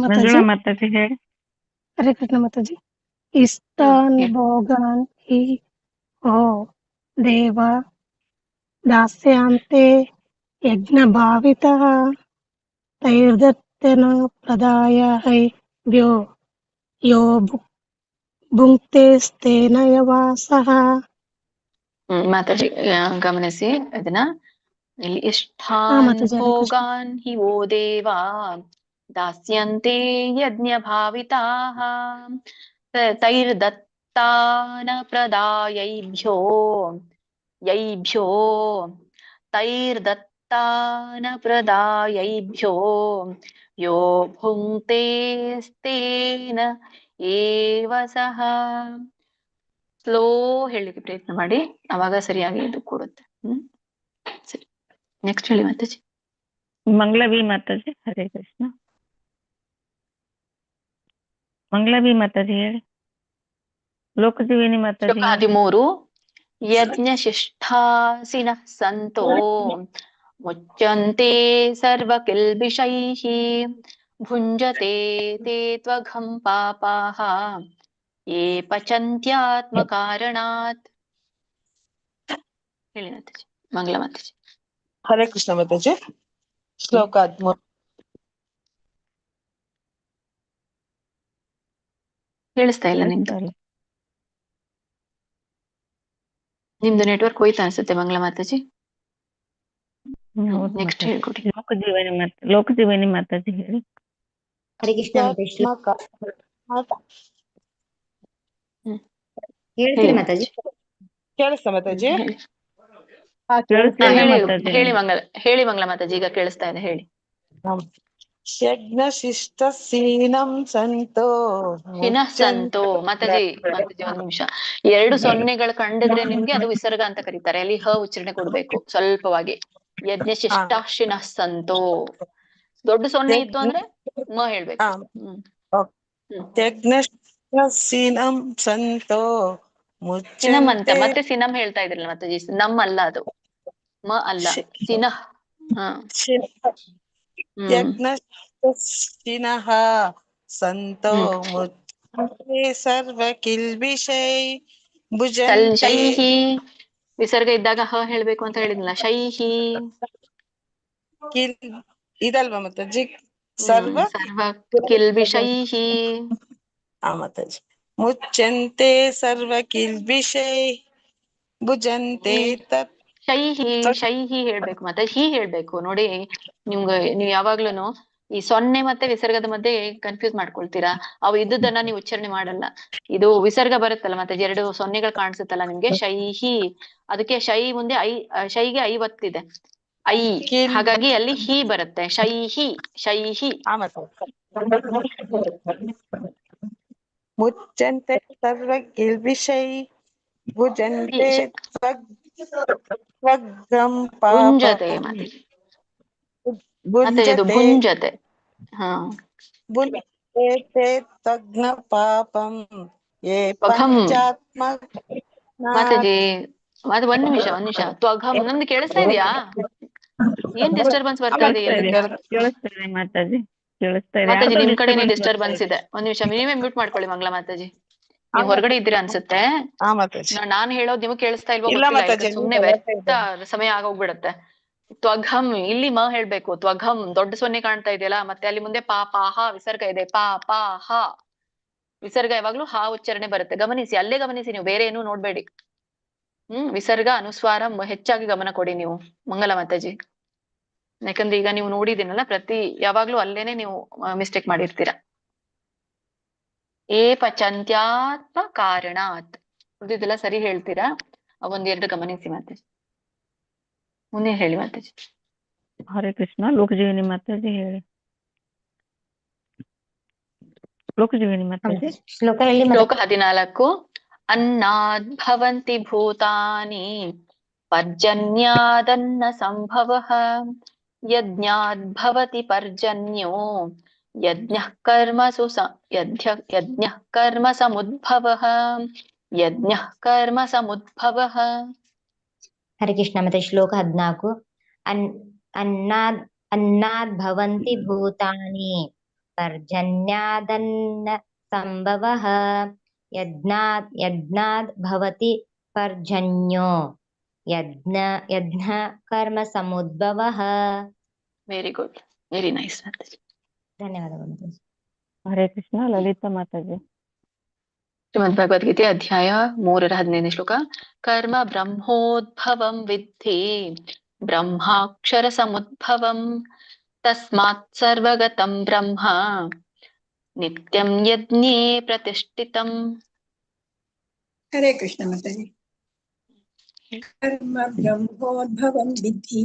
ಮಂಜುಳಾ ಮಾತಾಜಿ ಹೇಳಿ. ಹರೇ ಕೃಷ್ಣ ಮಾತಾಜಿ. ಇಷ್ಟಾನ್ ಭೋಗಾನ್ ಹಿ ಓ ದೇವ ದಾಸ್ಯಾಂತೆ ಯಜ್ಞ ಭಾವಿತಃ ತೈರ್ದತ್ತನ ಪ್ರದಾಯೈಭ್ಯೋ ಯೋ ಭುಂಕ್ತೇಸ್ತೇನ ಏವ ಸಹ. ಮಾತಾಜಿ ಗಮನಿಸಿ ಇದನ್ನ. ಇಲ್ಲಿ ಇಷ್ಟಾನ್ ಭೋಗಾನ್ ಹಿ ವೋ ದೇವಾ ದಾಸ್ಯಂತೆ ಯಜ್ಞ ಭಾವಿತಾಃ ತೈರ್ದತ್ತಾನ ಪ್ರದಾಯೈಭ್ಯೋ ತೈರ್ದತ್ತಾನ ಪ್ರದಾಯೈಭ್ಯೋ ಯೋ ಭುಂಕ್ತೇಸ್ತೇನ ಏವ ಸಹ. ಸ್ಲೋ ಹೇಳಲಿಕ್ಕೆ ಪ್ರಯತ್ನ ಮಾಡಿ, ಅವಾಗ ಸರಿಯಾಗಿ ಇದು ಕೊಡುತ್ತೆ. ಸರಿ, ನೆಕ್ಸ್ಟ್ ಹೇಳಿ ಮಾತಾಜಿ. ಮಂಗಳವಿ ಮಾತಾಜಿ. ಹರೇ ಕೃಷ್ಣ. ಮಂಗಳವಿ ಮಾತಾಜಿ ಹೇಳಿ. ಲೋಕಜೀವಿನಿ ಮಾತಾಜಿ. 13. ಯಜ್ಞ ಶಿಷ್ಠಾಸಿನಃ ಸಂತೋ ಮುಚ್ಯಂತೆ ಸರ್ವ ಕಿಲ್ಬಿಷೈಃ ಭುಂಜತೆ ತೇ ತ್ವಘಂ ಪಾಪಾಃ ಯೇ ಪಚಂತ್ಯಾತ್ಮ ಕಾರಣಾತ್. ಹೇಳಿ ಮಾತಾಜಿ. ಮಂಗಳ ಮಾತಾಜಿ. ಹರೇ ಕೃಷ್ಣ ಮಾತಾಜಿ. ಶ್ಲೋಕ 13. ಕೇಳಿಸ್ತಾ ಇಲ್ಲ ನಿಮ್ದು? ನಿಮ್ದು ನೆಟ್ವರ್ಕ್ ಹೋಯ್ತಾ ಅನ್ಸುತ್ತೆ ಮಂಗಳ ಮಾತಾಜಿ. ನೆಕ್ಸ್ಟ್ ಹೇಳ್ಕೊಡಿ. ಲೋಕಜೀವನಿ ಮಾತಾಜಿ ಹೇಳಿ. ಹರೇ ಕೃಷ್ಣ ಹೇಳ್ತೀರಿ ಮಾತಾಜಿ? ಕೇಳಿಸ್ತಾ ಮಾತಾಜಿ? ಹೇಳಿ ಮಂಗಳ ಮಾತಾಜಿ, ಈಗ ಕೇಳಿಸ್ತಾ ಇದೆ, ಹೇಳಿ. ಯಜ್ಞ ಶಿಷ್ಟ ಸೀನಂ ಸಂತೋ ಮಾತಾಜಿ ಒಂದ್ ನಿಮಿಷ. 2 ಸೊನ್ನೆಗಳು ಕಂಡಿದ್ರೆ ನಿಮ್ಗೆ ಅದು ವಿಸರ್ಗ ಅಂತ ಕರೀತಾರೆ. ಅಲ್ಲಿ ಹ ಉಚ್ಚಾರಣೆ ಕೊಡ್ಬೇಕು ಸ್ವಲ್ಪವಾಗಿ. ಯಜ್ಞ ಶಿಷ್ಟಾಶಿನ ಸಂತೋ. ದೊಡ್ಡ ಸೊನ್ನೆ ಇತ್ತು ಅಂದ್ರೆ ಮ ಹೇಳ್ಬೇಕು. ಯಜ್ಞ ಸೀನಂ ಸಂತೋ ಸಿನಮ್ ಅಂತ ಮತ್ತೆ ಸಿನಮ್ ಹೇಳ್ತಾ ಇದ್ರಲ್ಲ ಮಾತಾಜಿ. ನಮ್ ಅಲ್ಲ ಅದು, ಮ ಅಲ್ಲ, ಸಿನಃ. ಯಜ್ಞ ಶಿನಃ ಸಂತೋ ಮುಚ್ಯಂತೆ ಸರ್ವ ಕಿಲ್ಬಿಷೈ ಭುಜಂತೆ. ಶೈಹಿ ವಿಸರ್ಗ ಇದ್ದಾಗ ಹ ಹೇಳ್ಬೇಕು ಅಂತ ಹೇಳಿದ್ನಲ್ಲ. ಶೈಹಿ ಇದಲ್ವಾ ಮಾತಾಜಿ? ಸರ್ವ ಕಿಲ್ಬಿಷೈಹಿ. ಮಾತಾಜಿ. ಮುಚ್ಯಂತೆ ಸರ್ವ ಕಿಲ್ಬಿಷೈ ಭುಜಂತೆ ಶೈಹಿ ಹೇಳ್ಬೇಕು ಮತ್ತೆ ಹಿ ಹೇಳ್ಬೇಕು. ನೋಡಿ, ನೀವು ಯಾವಾಗ್ಲೂನು ಈ ಸೊನ್ನೆ ಮತ್ತೆ ವಿಸರ್ಗದ ಮಧ್ಯೆ ಕನ್ಫ್ಯೂಸ್ ಮಾಡ್ಕೊಳ್ತೀರಾ. ಅವು ಇದ್ದುದನ್ನ ನೀವು ಉಚ್ಚಾರಣೆ ಮಾಡಲ್ಲ. ಇದು ವಿಸರ್ಗ ಬರುತ್ತಲ್ಲ ಮತ್ತೆ 2 ಸೊನ್ನೆಗಳು ಕಾಣಿಸುತ್ತಲ್ಲ ನಿಮ್ಗೆ, ಶೈಹಿ. ಅದಕ್ಕೆ ಶೈ ಮುಂದೆ ಶೈಗೆ 50 ಇದೆ, ಐ. ಹಾಗಾಗಿ ಅಲ್ಲಿ ಹಿ ಬರುತ್ತೆ. ಶೈಹಿ. ಮುಚ್ಚಂತೆ ಸರ್ವ ಕಿಲ್ಬಿಷೈ ಭುಜಂತೆ ತ್ವಘಂ ಭುಂಜತೆ ಭುಂಜತೆ. ಭುಂಜತೆ ತ್ವಘ್ನ ಪಾಪಂ ಯೇ ಪಂಚಾತ್ಮ. ಮಾತಾಜಿ ಅದು ಒಂದ್ ನಿಮಿಷ. ತ್ವಘಂ ನಮ್ದು ಕೇಳಿಸ್ತಾ ಇದೆಯಾ? ಏನ್ ಡಿಸ್ಟರ್ಬೆನ್ಸ್ ಬರ್ತಾ ಇದೆ? ಮಾತಾಜಿ ನಿಮ್ ಕಡೆನೇ ಡಿಸ್ಟರ್ಬೆನ್ಸ್ ಇದೆ. ಒಂದ್ ನಿಮಿಷ ನೀವೇ ಮ್ಯೂಟ್ ಮಾಡ್ಕೊಳ್ಳಿ ಮಂಗಳ ಮಾತಾಜಿ. ನೀವ್ ಹೊರಗಡೆ ಇದ್ದೀರಾ ಅನ್ಸುತ್ತೆ. ಹಾ ಮಾತಾಜಿ. ನಾನ್ ಹೇಳೋದ್ ನಿಮಗ್ ಕೇಳಿಸ್ತಾ ಇಲ್ವೋ ಇಲ್ಲ ಗೊತ್ತಿಲ್ಲ, ಮಾತಾಜಿ, ಯಾಕಂದ್ರೆ ಸುಮ್ನೆ ವ್ಯರ್ಥ ಸಮಯ ಆಗೋಗ್ಬಿಡತ್ತೆ. ತ್ವಘಂ ಇಲ್ಲಿ ಮ ಹೇಳ್ಬೇಕು. ತ್ವಘಂ ದೊಡ್ಡ ಸೊನ್ನೆ ಕಾಣ್ತಾ ಇದೆಯಲ್ಲ, ಮತ್ತೆ ಅಲ್ಲಿ ಮುಂದೆ ಪಾ ಪಾ ಹ ವಿಸರ್ಗ ಇದೆ. ಪಾ ಪಾ ಹ ವಿಸರ್ಗ ಯಾವಾಗ್ಲೂ ಹ ಉಚ್ಚಾರಣೆ ಬರುತ್ತೆ. ಗಮನಿಸಿ, ಅಲ್ಲೇ ಗಮನಿಸಿ, ನೀವು ಬೇರೆ ಏನು ನೋಡ್ಬೇಡಿ. ವಿಸರ್ಗ ಅನುಸ್ವಾರ ಹೆಚ್ಚಾಗಿ ಗಮನ ಕೊಡಿ ನೀವು ಮಂಗಲ ಮಾತಾಜಿ. ಯಾಕಂದ್ರೆ ಈಗ ನೀವು ನೋಡಿದಿನಲ್ಲ, ಯಾವಾಗ್ಲೂ ಅಲ್ಲೇನೆ ನೀವು ಮಿಸ್ಟೇಕ್ ಮಾಡಿರ್ತೀರಾ. ಏ ಪಚಂತ್ಯಾತ್ಮ ಕಾರಣಾತ್ ಉಳಿದಿದ್ದೆಲ್ಲ ಸರಿ ಹೇಳ್ತೀರಾ. ಒಂದೆರಡು ಗಮನಿಸಿ ಮಾತಾಜಿ. ಮುಂದೆ ಹೇಳಿ ಮಾತಾಜಿ. ಹರೇ ಕೃಷ್ಣ. ಲೋಕಜೀವಿನಿ ಮಾತಾಜಿ ಹೇಳಿ. ಲೋಕಜೀವಿನಿ ಮಾತಾಜಿ ಶ್ಲೋಕ ಹೇಳಿ. ಶ್ಲೋಕ 14. ಅನ್ನಾದ್ಭವಂತಿ ಭೂತಾನಿ ಪರ್ಜನ್ಯಾದನ್ನ ಸಂಭವಃ ಯಜ್ಞಾದ್ಭವತಿ ಪರ್ಜನ್ಯೋ ಯಜ್ಞಃ ಕರ್ಮಸು ಯಜ್ಞಃ ಕರ್ಮ ಸಮುದ್ಭವಃ ಯಜ್ಞಃ ಕರ್ಮ ಸಮುದ್ಭವಃ. ಹರೇ ಕೃಷ್ಣ. ಮತ್ತೆ ಶ್ಲೋಕ 14. ಅನ್ನಾದ್ ಭವಂತಿ ಭೂತಾನಿ ಪರ್ಜನ್ಯಾದನ್ನ ಸಂಭವಃ ಯಜ್ಞಾದ್ ಭವತಿ ಪರ್ಜನ್ಯೋ ಯಜ್ಞ ಕರ್ಮ ಸಮುದ್ಭವಃ. Very good, very nice. ಧನ್ಯವಾದಗಳು. ಹರೇ ಕೃಷ್ಣ. ಲಲಿತಾ ಮಾತಾಜಿ. ಶ್ರೀಮದ್ ಭಗವದ್ಗೀತೆ ಅಧ್ಯಾಯ 3:15 ಶ್ಲೋಕ. ಕರ್ಮ ಬ್ರಹ್ಮೋದ್ಭವಂ ವಿದ್ಧಿ ಬ್ರಹ್ಮಾಕ್ಷರ ಸಮುದ್ಭವಂ ತಸ್ಮಾತ್ ಸರ್ವಗತಂ ಬ್ರಹ್ಮ ನಿತ್ಯಂ ಯಜ್ಞೇ ಪ್ರತಿಷ್ಠಿತಂ. ಹರೇ ಕೃಷ್ಣ ಮಾತಾಜಿ. ಕರ್ಮ ಬ್ರಹ್ಮೋದ್ಭವಂ ವಿದ್ಧಿ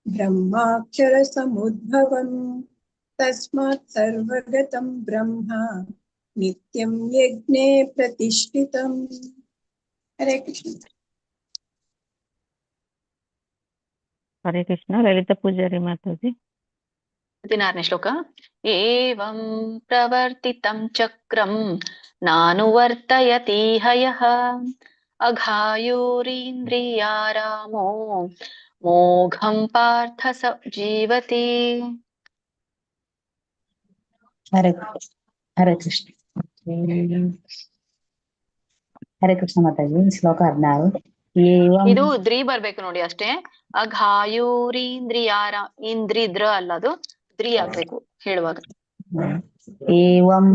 ಬ್ರಹ್ಮಾಕ್ಷರ ಸಮುದ್ಭವಂ ತಸ್ಮಾತ್ ಸರ್ವಗತಂ ಬ್ರಹ್ಮ ನಿತ್ಯಂ ಯಜ್ಞೇ ಪ್ರತಿಷ್ಠಿತಂ. ಹರೇ ಕೃಷ್ಣ. ಹರೇ ಕೃಷ್ಣ. ಲಲಿತಾ ಪೂಜಾರಿ ಮಾತಾಜಿ. 16ನೇ ಶ್ಲೋಕ. ಏವಂ ಪ್ರವರ್ತಿತಂ ಚಕ್ರಂ ನಾನುವರ್ತಯತೀಹ ಯಃ ಅಘಾಯುರೀಂದ್ರಿಯಾರಾಮೋ ಮೋಘಂ ಪಾರ್ಥ ಸ ಜೀವತಿ. ಹರೇ ಕೃಷ್ಣ. ಹರೇ ಕೃಷ್ಣ ಮಾತಾಜಿ. ಶ್ಲೋಕ 16. ಇದು ದ್ರಿ ಬರ್ಬೇಕು ನೋಡಿ ಅಷ್ಟೇ. ಅಘಾಯುರೀಂದ್ರಿಯಾರ ಇಂದ್ರಿದ್ರ ಅಲ್ಲ, ಅದು ದ್ರಿ ಆಗ್ಬೇಕು ಹೇಳುವಾಗ. ಏವಂ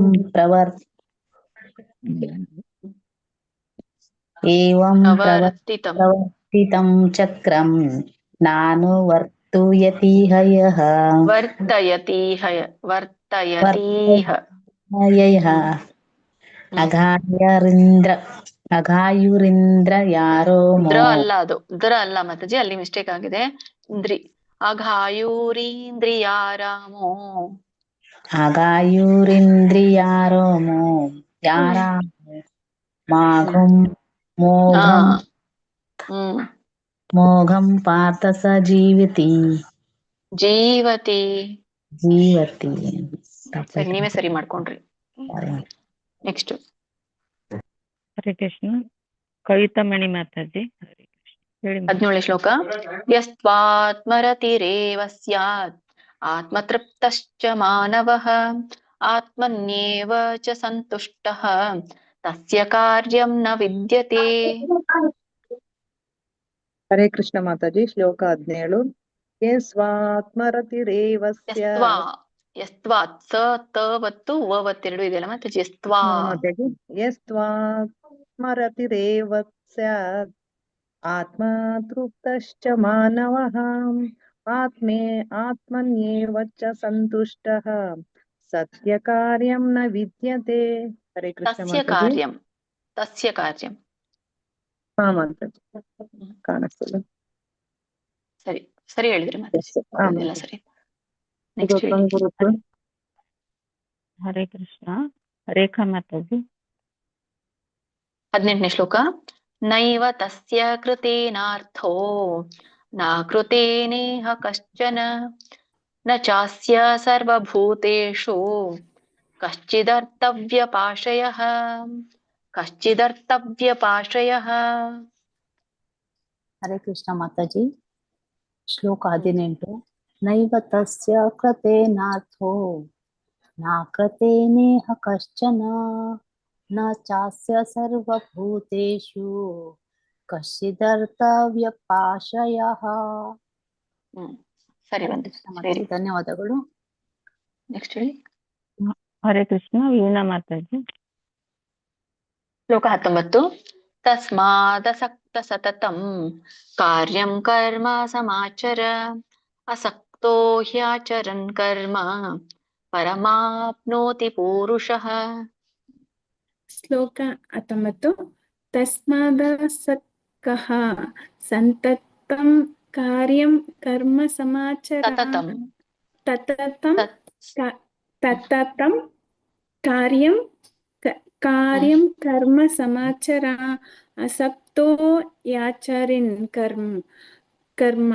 ಪ್ರವರ್ತಿತಂ ಚಕ್ರಂ ನಾನು ವರ್ತಯತೀಹ ಯಃ ಅಘಾಯುರಿಂದ್ರ ಯಾರೋ ದ್ರ ಅಲ್ಲ, ಅದು ದ್ರ ಅಲ್ಲ ಮಾತಾಜಿ, ಅಲ್ಲಿ ಮಿಸ್ಟೇಕ್ ಆಗಿದೆ. ದ್ರಿ. ಅಘಾಯುರೀಂದ್ರಿಯಾರಾಮೋ ಮಾಘಂ ಮೋಘಂ ಪಾರ್ಥ ಸ ಜೀವತಿ. ಸರಿ, ನೀವೇ ಸರಿ ಮಾಡ್ಕೊಂಡ್ರಿ. ನೆಕ್ಸ್ಟ್. ಹರೇ ಕೃಷ್ಣ. ಕವಿತಾಮಣಿ ಮಾತಾಜಿ. ಹರೇ ಕೃಷ್ಣ ಹೇಳಿ. 17ನೇ ಶ್ಲೋಕ. ಯಸ್ತ್ವಾತ್ಮರತಿರೇವ ಸ್ಯಾತ್ ಆತ್ಮತೃಪ್ತಶ್ಚ ಮಾನವಃ ಆತ್ಮನ್ಯೇವ ಚ ಸಂತುಷ್ಟಃ ತಸ್ಯ ಕಾರ್ಯಂ ನ ವಿದ್ಯತೆ. ಹರೇ ಕೃಷ್ಣ ಮಾತಾಜಿ. ಶ್ಲೋಕ 17. ಯಸ್ವಾತ್ಮರತಿರೇವ ಯಸ್ತ್ವಾತ್ ಸ ತ ಒತ್ತು ವ ಒತ್ತೆರಡು ಇದೆಯಲ್ಲ ಮಾತಾಜಿ. ಯಸ್ತ್ವಾತ್ಮರತಿರೇವ ಸ್ಯಾತ್ ಆತ್ಮತೃಪ್ತಶ್ಚ ಮಾನವಃ ಆತ್ಮನ್ಯೇವ ಚ ಸಂತುಷ್ಟಃ ಸತ್ಯ ಕಾರ್ಯಂ ನ ವಿದ್ಯತೆ. ಹರೇ ಕೃಷ್ಣ ಮಾತಾಜಿ. ತಸ್ಯ ಕಾರ್ಯಂ. ಹಾ ಮಾತಾಜಿ, ಕಾಣಿಸ್ತದೆ. ಸರಿ ಸರಿ ಹೇಳಿದ್ರಿ ಮಾತಾಜಿ, ಎಲ್ಲ ಸರಿ. ನೆಕ್ಸ್ಟ್ ಹೇಳಿ. ಹರೇ ಕೃಷ್ಣ. ರೇಖಾ ಮಾತಾಜಿ. 18ನೇ ಶ್ಲೋಕ. ನೈವ ತಸ್ಯ ಕೃತೇನಾರ್ಥೋ ನ ಕೃತೇನೇಹ ಕಶ್ಚನ ನ ಚಾಸ್ಯ ಸರ್ವಭೂತೇಷು ಕಶ್ಚಿದರ್ಥವ್ಯಪಾಶ್ರಯಃ. ಹರೇ ಕೃಷ್ಣ ಮಾತಾಜಿ. ಶ್ಲೋಕ 18. ನೈವ ತಸ್ಯ ಕೃತೇನಾರ್ಥೋ ನ ಕೃತೇನೇಹ ಕಶ್ಚನ न चास्य सर्वभूतेषु कश्चिदर्थव्यपाश्रयः. ಸರಿ ಬಂತು. Very good. ಧನ್ಯವಾದಗಳು. ನೆಕ್ಸ್ಟ್ ಹೇಳಿ. ಹರೇ ಕೃಷ್ಣ. ವೀಣಾ ಮಾತಾಜಿ. ಶ್ಲೋಕ 19. ತಸ್ಮಾದಸಕ್ತ ಸತತಂ ಕಾರ್ಯಂ ಕರ್ಮ ಸಮಾಚರ ಅಸಕ್ತೋ ಹ್ಯಾಚರನ್ ಕರ್ಮ ಪರಮಾಪ್ನೋತಿ ಪೂರುಷಃ. ಶ್ಲೋಕ 19. ತಸ್ಮಾದಸಕ್ತಃ ಸಂತತಂ ಕಾರ್ಯಂ ಕರ್ಮ ಸಮಾಚರ ತತತಂ ಕಾರ್ಯಂ ಕರ್ಮ ಸಮಾಚರ ಅಸಕ್ತೋ ಯಾಚರಿನ್ ಕರ್ಮ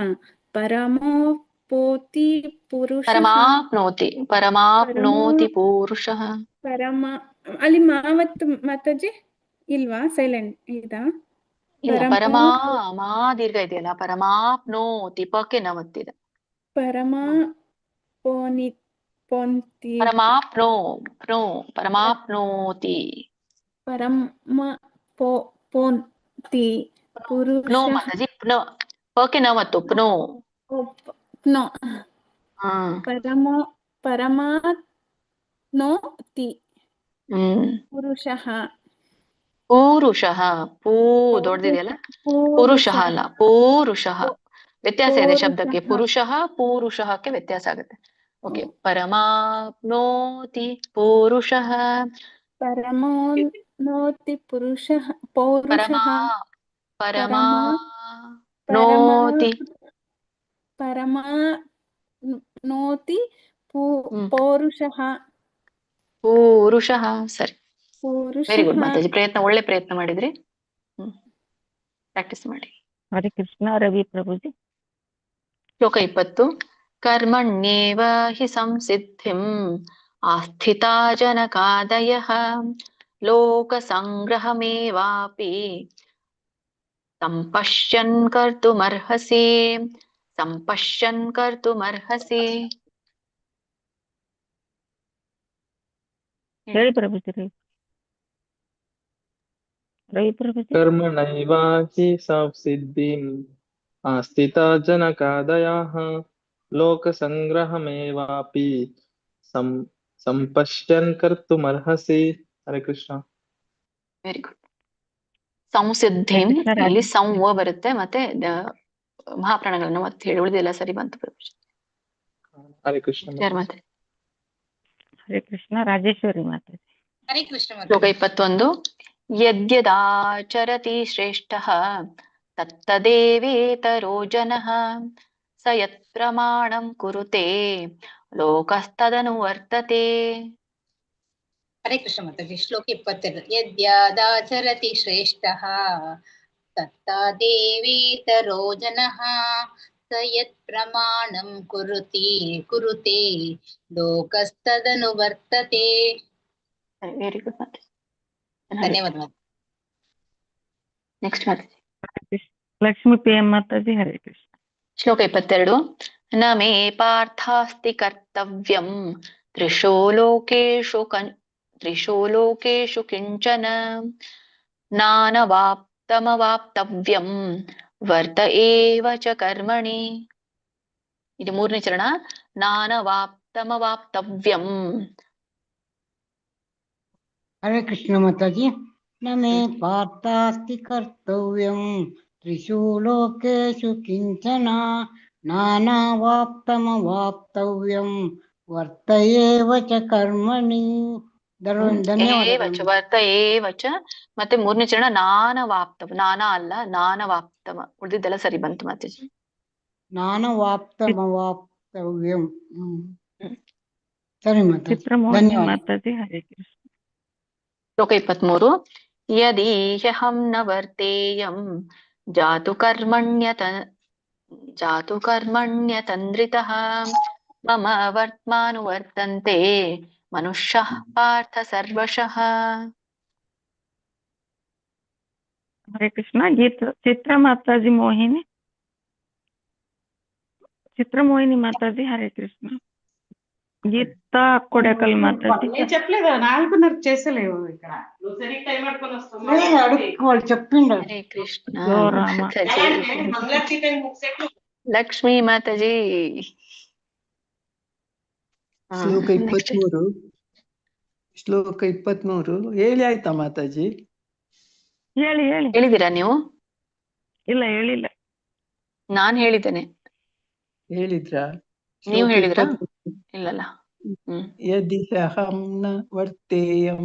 ಪರಮಾಪ್ನೋತಿ ಪೂರುಷಃ. ಅಲ್ಲಿ ಮಾವತ್ ಮಾತಾಜಿ ಇಲ್ವಾ? ಸೈಲೆಂಟ್ ಇದಾ? ಮಾ ದೀರ್ಘ ಇದೆಯಲ್ಲ, ಪರಮಾಪ್ನೋತಿ ಪಕ್ಕೆ ನವತ್ತಿದೆ. ಪರಮಾಪ್ನೋತಿ ಮಾತಾಜಿ ಪಕ್ಕೆ ನವತ್ತು ಪ್ನೋ ಪರಮಾಪ್ನೋತಿ ಪುರುಷಃ. ಪೂ ದೊಡ್ಡದಿದೆಯಲ್ಲ, ಪುರುಷಃ ಅಲ್ಲ, ಪೂರುಷಃ. ವ್ಯತ್ಯಾಸ ಇದೆ ಶಬ್ದಕ್ಕೆ. ಪುರುಷಃ ಪೂರುಷಃಕ್ಕೆ ವ್ಯತ್ಯಾಸ ಆಗುತ್ತೆ. ಓಕೆ. ಪರಮಾಪ್ನೋತಿ ಪೂರುಷಃ. ಪರಮಾಪ್ನೋತಿ ಪುರುಷಃ ಪೌರುಷಃ. ಪರಮಾಪ್ನೋತಿ ಪೌರುಷಃ. ಪೂರುಷಃ. ಸರಿ, ವೆರಿ ಗುಡ್ ಮಾತಾಜಿ. ಒಳ್ಳೆ ಪ್ರಯತ್ನ ಮಾಡಿದ್ರಿ. ಪ್ರಾಕ್ಟೀಸ್ ಮಾಡಿ. ಹರೇ ಕೃಷ್ಣ. ರವಿ ಪ್ರಭುಜಿ. ಶ್ಲೋಕ 20. ಕರ್ಮಣ್ಯೇವ ಹಿ ಸಂಸಿದ್ಧಿಂ ಆಸ್ಥಿತಾ ಜನಕಾದಯಃ ಲೋಕ ಸಂಗ್ರಹಮೇವಾಪಿ ಸಂಪಶ್ಯನ್ ಕರ್ತುಮರ್ಹಸಿ. ಹೇಳಿ ಪ್ರಭುಜಿ. कर्मणैव हि संसिद्धिम् आस्थिता जनकादयः लोकसंग्रहमेवापि संपश्यन् कर्तुमर्हसि. हरे कृष्ण. Very good. ಸಂಸಿದ್ಧಿಂ ಇಲ್ಲಿ ಸಂವ ಬರುತ್ತೆ, ಮತ್ತೆ ಮಹಾಪ್ರಾಣಗಳನ್ನು ಮತ್ತೆ ಹೇಳಿ ಉಳಿದೆಲ್ಲ ಸರಿ ಬಂತು ಪ್ರಭುಜಿ. ಹರೇ ಕೃಷ್ಣ. ಹರೇ ಕೃಷ್ಣ. ರಾಜೇಶ್ವರಿ ಮಾತಾಜಿ. ಹರೇ ಕೃಷ್ಣ. ಶ್ಲೋಕ 21. ಯದ್ಯದಾಚರತಿ ಶ್ರೇಷ್ಠಃ ತತ್ತದೇವೇತರೋ ಜನಃ ಸ ಯತ್ ಪ್ರಮಾಣಂ ಕುರುತೆ ಲೋಕಸ್ತದನುವರ್ತತೆ. ಹರೇ ಕೃಷ್ಣ ಮಾತಾಜಿ. ಶ್ಲೋಕ 22. ಯದ್ಯದಾಚರತಿ ಶ್ರೇಷ್ಠಃ ತತ್ತದೇವೇತರೋ ಜನಃ ಸ ಯತ್ ಪ್ರಮಾಣಂ ಕುರುತೆ ಲೋಕಸ್ತದನುವರ್ತತೆ. ವೆರಿ ಗುಡ್ ಮಾತಾಜಿ. ಧನ್ಯವಾದ. ನೆಕ್ಸ್ಟ್ ಮಾತಾಜಿ. ಲಕ್ಷ್ಮೀ ಪಿ ಎಂ ಮಾತಾಜಿ. ಹರೇ ಕೃಷ್ಣ. ಶ್ಲೋಕ 22. ನ ಮೇ ಪಾರ್ಥಾಸ್ತಿ ಕರ್ತವ್ಯಂ ತ್ರಿಷೋ ಲೋಕೇಶು ಕಿಂಚನ ನಾನವಾಪ್ತಮವಾಪ್ತವ್ಯಂ ವರ್ತ ಏವ ಚ ಕರ್ಮಣಿ. ಇದು ಮೂರನೇ ಚರಣ. ನಾನವಾಪ್ತಮವಾಪ್ತವ್ಯಂ. ಹರೇ ಕೃಷ್ಣ ಮಾತಾಜಿ. ನ ಮೇ ಪಾರ್ಥಾಸ್ತಿ ಕರ್ತವ್ಯಂ ತ್ರಿಷು ಲೋಕೇಶು ಕಿಂಚನ ನಾನಾವಾಪ್ತಮವಾಪ್ತವ್ಯಂ ವರ್ತ ಏವ ಚ ಕರ್ಮಣಿ. ಧನ್ಯವಾದ. ವರ್ತ ಏವ ಚ. ಮತ್ತೆ ಮೂರನೇ ಚರಣ ನಾನವಾಪ್ತವ. ನಾನಾ ಅಲ್ಲ, ನಾನವಾಪ್ತಮ. ಉಳಿದಿದ್ದೆಲ್ಲ ಸರಿ ಬಂತು ಮಾತಾಜಿ. ನಾನವಾಪ್ತಮವಾಪ್ತವ್ಯಂ. ಸರಿ ಮಾತಾಜಿ. ಮಾತಾಜಿ. ಹರೇ ಕೃಷ್ಣ. ಶ್ಲೋಕ 23. ಯದೀಹ್ಯಹಂ ನ ವರ್ತೇಯಂ ಜಾತು ಕರ್ಮಣ್ಯತಂದ್ರಿತಃ ಮಮ ವರ್ತ್ಮಾನುವರ್ತಂತೆ ಮನುಷ್ಯಃ ಪಾರ್ಥ ಸರ್ವಶಃ. ಹರೇ ಕೃಷ್ಣ. ಚಿತ್ರ ಮಾತಾಜಿ. ಚಿತ್ರ ಮೋಹಿನಿ ಮಾತಾಜಿ. ಹರೇ ಕೃಷ್ಣ. గీతా కొడకల్ మాతాజీ నేను చెప్పలేదు 4:30 చేసలేవు ఇక్కడ నువ్వు సరిగ్గా టైం పట్టుకొని వస్తావు వాళ్ళు చెప్పిండు హరే కృష్ణ జో రామ మంగళారతి టైం ముగిసేట్లు ಲಕ್ಷ್ಮೀ ಮಾತಾಜಿ ಶ್ಲೋಕ 23 ಶ್ಲೋಕ 23 ಹೇಳಿ ಆಯ್ತಾ ಮಾತಾಜಿ? ಹೇಳಿ ಹೇಳಿ. ಹೇಳಿದೀರಾ ನೀವು? ಇಲ್ಲ ಹೇಳಿಲ್ಲ. ನಾನ್ ಹೇಳಿದ್ದೇನೆ. ಹೇಳಿದ್ರಾ? ನೀವು ಹೇಳಿದ್ರಾ? ಇಲ್ಲಲ್ಲ. ಯದಿ ಅಹಂ ನ ವರ್ತೇಯಂ